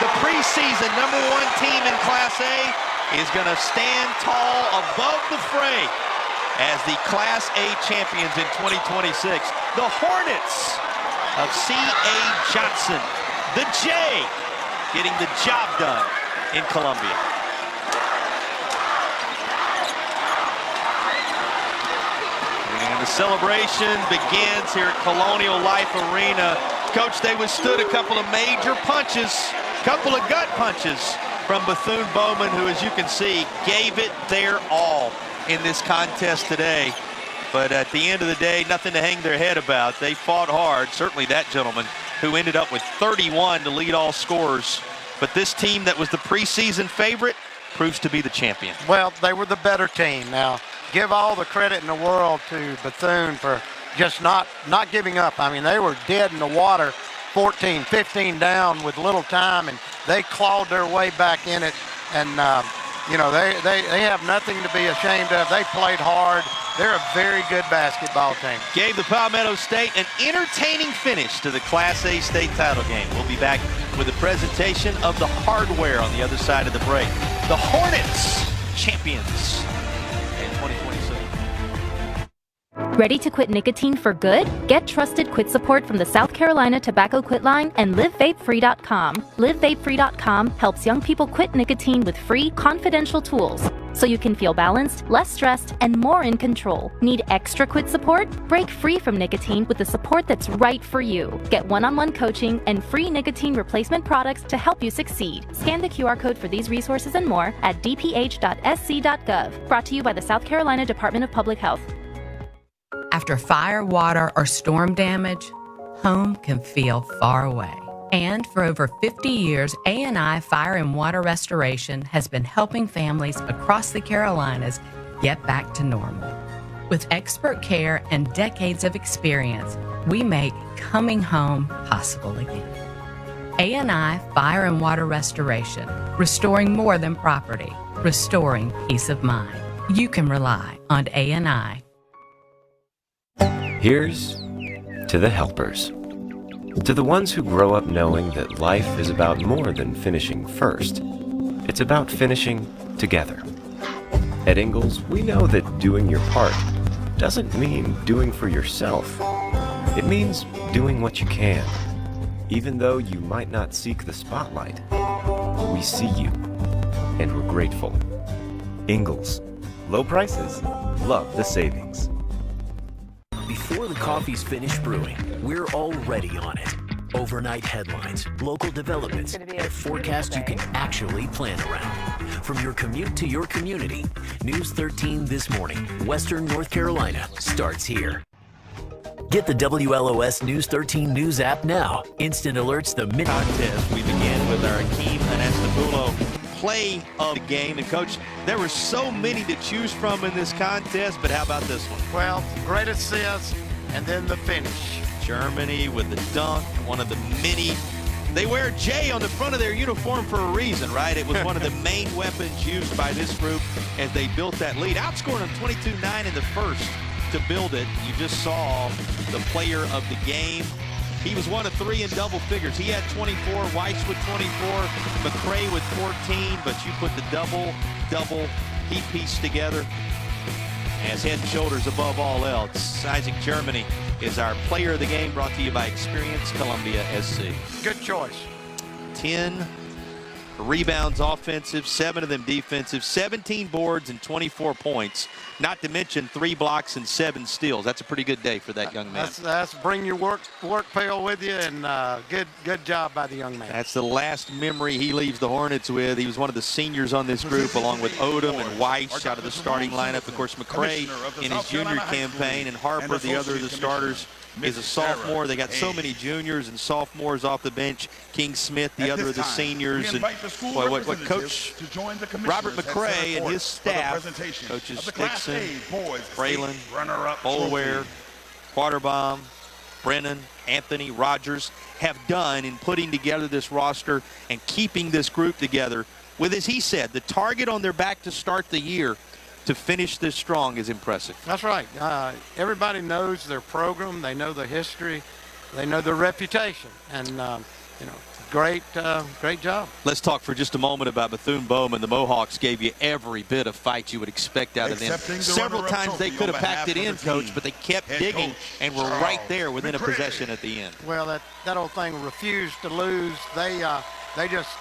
The preseason number 1 team in Class A is going to stand tall above the fray as the Class A champions in 2026. The Hornets of C.A. Johnson, the J, getting the job done in Columbia. And the celebration begins here at Colonial Life Arena. Coach, they withstood a couple of major punches, couple of gut punches from Bethune-Bowman, who, as you can see, gave it their all in this contest today. But at the end of the day, nothing to hang their head about. They fought hard, certainly that gentleman, who ended up with 31 to lead all scorers. But this team that was the preseason favorite proves to be the champion. Well, they were the better team. Now, give all the credit in the world to Bethune for just not giving up. I mean, they were dead in the water, 14, 15 down with little time, and they clawed their way back in it. And, you know, they have nothing to be ashamed of. They played hard. They're a very good basketball team. Gave the Palmetto State an entertaining finish to the Class A state title game. We'll be back with a presentation of the hardware on the other side of the break. The Hornets, champions in 2026. Ready to quit nicotine for good? Get trusted quit support from the South Carolina Tobacco Quit Line and LiveVapeFree.com. LiveVapeFree.com helps young people quit nicotine with free, confidential tools, so you can feel balanced, less stressed, and more in control. Need extra quit support? Break free from nicotine with the support that's right for you. Get one-on-one coaching and free nicotine replacement products to help you succeed. Scan the QR code for these resources and more at dph.sc.gov. Brought to you by the South Carolina Department of Public Health. After fire, water, or storm damage, home can feel far away. And for over 50 years, A&I Fire and Water Restoration has been helping families across the Carolinas get back to normal. With expert care and decades of experience, we make coming home possible again. A&I Fire and Water Restoration, restoring more than property, restoring peace of mind. You can rely on A&I. Here's to the helpers. To the ones who grow up knowing that life is about more than finishing first. It's about finishing together. At Ingalls, we know that doing your part doesn't mean doing for yourself. It means doing what you can. Even though you might not seek the spotlight, we see you, and we're grateful. Ingalls. Low prices, love the savings. Before the coffee's finished brewing, we're already on it. Overnight headlines, local developments, and a forecast you can actually plan around. From your commute to your community, News 13 This Morning, Western North Carolina, starts here. Get the WLOS News 13 News app now. Instant alerts the minute. Contest. We began with our Akeem Anastapulo play of the game. And Coach, there were so many to choose from in this contest, but how about this one? Well, great assist and then the finish. Germany with the dunk, one of the many They wear J on the front of their uniform for a reason, right? It was one of the main weapons used by this group as they built that lead. Outscoring them 22-9 in the first to build it. You just saw the player of the game. He was 1 of 3 in double figures. He had 24, Weiss with 24, McCray with 14, but you put the double he pieced together as head and shoulders above all else. Isaac Germany is our player of the game, brought to you by Experience Columbia SC. Good choice. 10 rebounds offensive, 7 of them defensive, 17 boards and 24 points, not to mention 3 blocks and 7 steals. That's a pretty good day for that young man. That's bring your work pail with you, and good job by the young man. That's the last memory he leaves the Hornets with. He was one of the seniors on this group, along with Odom and Weiss out of the starting lineup. Of course, McCray in his junior campaign, and Harper, the other of the starters, is a sophomore. They got so many juniors and sophomores off the bench. King Smith, the other of the seniors. And boy, what Coach Robert McCray and his staff, coaches Dixon, Braylon, Bolware, Quaterbaum, Brennan, Anthony, Rogers, have done in putting together this roster and keeping this group together with, as he said, the target on their back to start the year. To finish this strong is impressive. That's right. Everybody knows their program. They know their history. They know their reputation. And, great job. Let's talk for just a moment about Bethune-Bowman. The Mohawks gave you every bit of fight you would expect out of them. Several times they could have packed it in, Coach, but they kept digging and were right there within a possession at the end. Well, that old thing, refused to lose. They just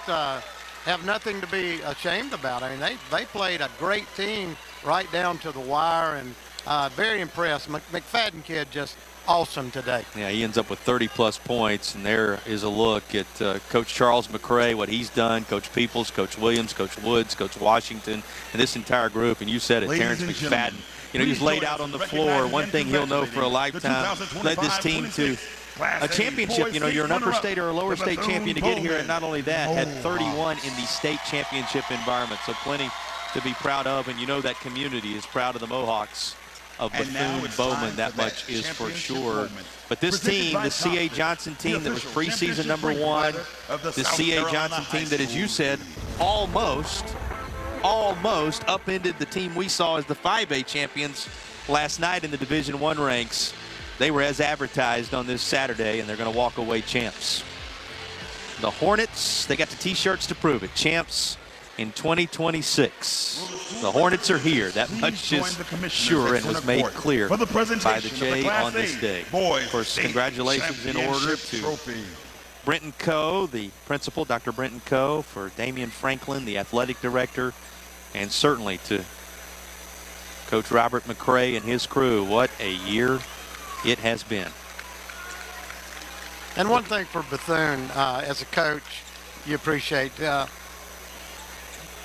have nothing to be ashamed about. I mean, they played a great team right down to the wire, and very impressed. McFadden kid just awesome today. Yeah, he ends up with 30-plus points, and there is a look at Coach Charles McCray, what he's done, Coach Peoples, Coach Williams, Coach Woods, Coach Washington, and this entire group. And you said it, Terrence McFadden. You know, he was laid out on the floor. One thing he'll know for a lifetime, led this team to a championship. You know, you're an upper state or a lower state champion to get here, and not only that, had 31 in the state championship environment. So plenty to be proud of, and you know that community is proud of the Mohawks of Bethune-Bowman. That much is for sure. But this team, the C.A. Johnson team that was preseason #1, the C.A. Johnson team that, as you said, almost upended the team we saw as the 5A champions last night in the Division I ranks. They were as advertised on this Saturday, and they're going to walk away champs. The Hornets, they got the T-shirts to prove it. Champs in 2026. The Hornets are here. That much is sure and was made clear by the J on this day. Of course, congratulations in order to Brenton Coe, the principal, Dr. Brenton Coe, for Damian Franklin, the athletic director, and certainly to Coach Robert McCray and his crew. What a year it has been. And one thing for Bethune, as a coach, you appreciate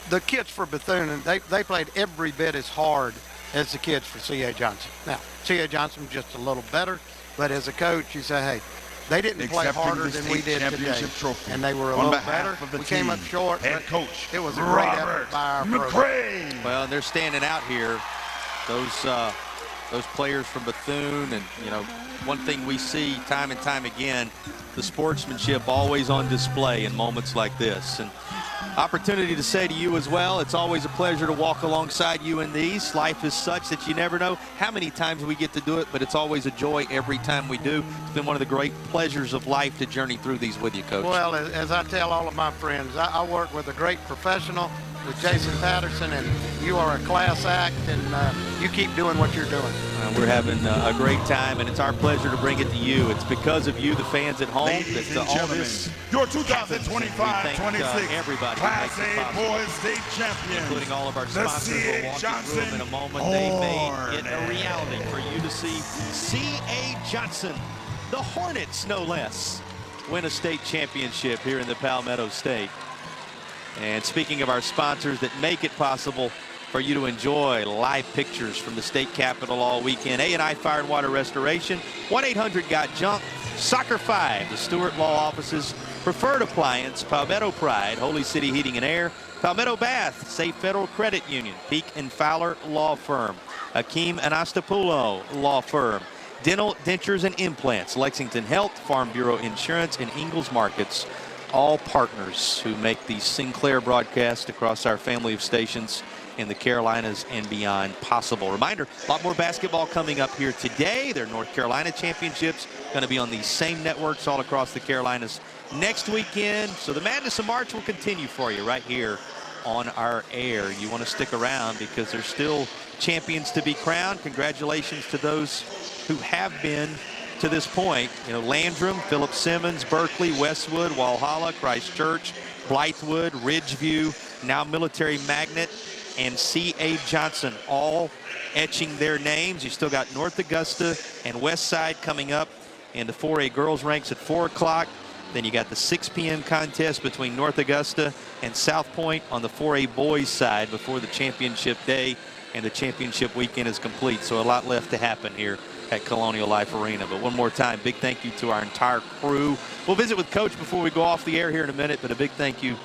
the kids for Bethune, they played every bit as hard as the kids for C.A. Johnson. Now, C.A. Johnson was just a little better, but as a coach, you say, hey, they didn't play harder than we did today, and they were a little better. We came up short, but it was a great effort by our program. Well, they're standing out here, those players from Bethune, and you know, one thing we see time and time again, the sportsmanship always on display in moments like this. And opportunity to say to you as well, it's always a pleasure to walk alongside you in these. Life is such that you never know how many times we get to do it, but it's always a joy every time we do. It's been one of the great pleasures of life to journey through these with you, Coach. Well, as I tell all of my friends, I work with a great professional, with Jason Patterson, and you are a class act, and you keep doing what you're doing. We're having a great time, and it's our pleasure to bring it to you. It's because of you, the fans at home, Ladies that and all this your 2025-26 everybody Class A Boys State Champions, including all of our the sponsors. We'll walk you through them in a moment. They made it a reality for you to see C.A. Johnson, the Hornets no less, win a state championship here in the Palmetto State. And speaking of our sponsors that make it possible for you to enjoy live pictures from the state capitol all weekend, A&I Fire and Water Restoration, 1-800-GOT-JUNK, Soccer 5, the Stewart Law Offices, Preferred Appliance, Palmetto Pride, Holy City Heating and Air, Palmetto Bath, Safe Federal Credit Union, Peak and Fowler Law Firm, Akeem Anastapulo Law Firm, Dental, Dentures, and Implants, Lexington Health, Farm Bureau Insurance, and Ingalls Markets. all partners who make the Sinclair broadcast across our family of stations in the Carolinas and beyond possible. Reminder, a lot more basketball coming up here today. Their North Carolina championships going to be on these same networks all across the Carolinas next weekend. So the Madness of March will continue for you right here on our air. You want to stick around because there's still champions to be crowned. Congratulations to those who have been to this point. You know, Landrum, Philip Simmons, Berkeley, Westwood, Walhalla, Christchurch, Blythewood, Ridgeview, now Military Magnet, and C.A. Johnson, all etching their names. You still got North Augusta and West Side coming up in the 4A girls ranks at 4 o'clock. Then you got the 6 p.m. contest between North Augusta and South Point on the 4A boys side before the championship day, and the championship weekend is complete. So a lot left to happen here at Colonial Life Arena. But one more time, big thank you to our entire crew. We'll visit with Coach before we go off the air here in a minute, but a big thank you,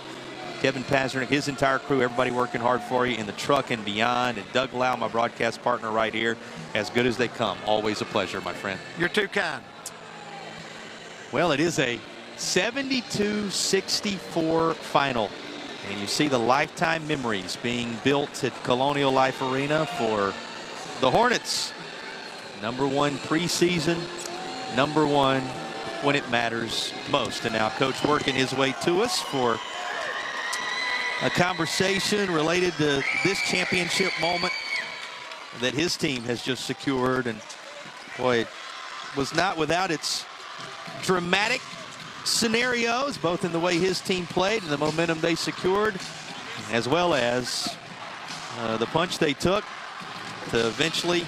Kevin Pazernick, his entire crew, everybody working hard for you in the truck and beyond, and Doug Lau, my broadcast partner right here, as good as they come. Always a pleasure, my friend. You're too kind. Well, it is a 72-64 final, and you see the lifetime memories being built at Colonial Life Arena for the Hornets. #1 preseason, #1 when it matters most. And now Coach working his way to us for a conversation related to this championship moment that his team has just secured. And boy, it was not without its dramatic scenarios, both in the way his team played and the momentum they secured, as well as the punch they took to eventually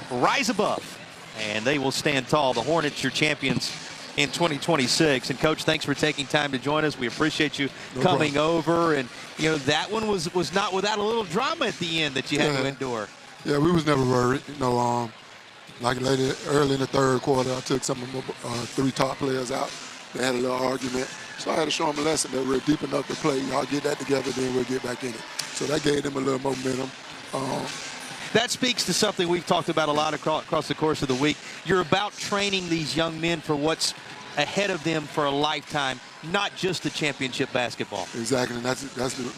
rise above. And they will stand tall. The Hornets, your champions in 2026. And Coach, thanks for taking time to join us. We appreciate you coming over. And you know, that one was not without a little drama at the end that you had to endure. Yeah, we was never worried. You know, like early in the third quarter, I took some of my 3 top players out. They had a little argument. So I had to show them a lesson that we're deep enough to play. Y'all get that together, then we'll get back in it. So that gave them a little momentum. That speaks to something we've talked about a lot across the course of the week. You're about training these young men for what's ahead of them for a lifetime, not just the championship basketball. Exactly, and that's the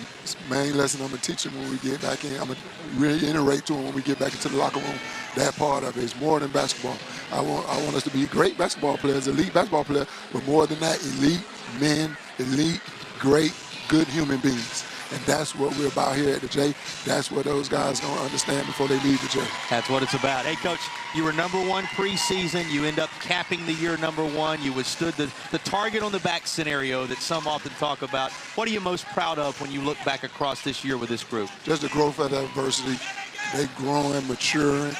main lesson I'm going to teach them when we get back in. I'm going to reiterate to them when we get back into the locker room. That part of it is more than basketball. I want us to be great basketball players, elite basketball players, but more than that, elite men, elite, great, good human beings. And that's what we're about here at the J. That's what those guys going to understand before they leave the J. That's what it's about. Hey, Coach, you were #1 preseason. You end up capping the year #1. You withstood the target on the back scenario that some often talk about. What are you most proud of when you look back across this year with this group? Just the growth of the adversity. They growing, maturing.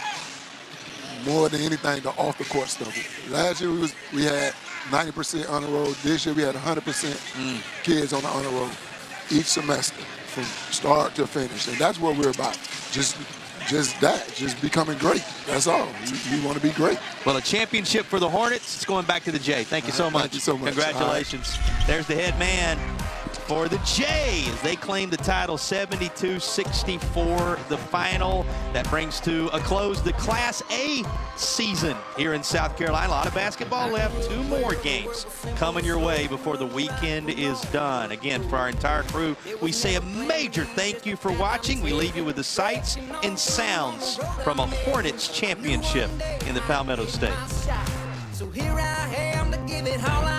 More than anything, the off-the-court stuff. Last year we had 90% honor roll. This year we had 100% kids on the honor roll each semester from start to finish. And that's what we're about. Just becoming great. That's all. We want to be great. Well, a championship for the Hornets. It's going back to the J. Thank you so much. Thank you so much. Congratulations. There's the head man for the J as they claim the title 72-64, the final. That brings to a close the Class A season here in South Carolina. A lot of basketball left. 2 more games coming your way before the weekend is done. Again, for our entire crew, we say a major thank you for watching. We leave you with the sights and sounds from a Hornets championship in the Palmetto State. So here I am to give it all I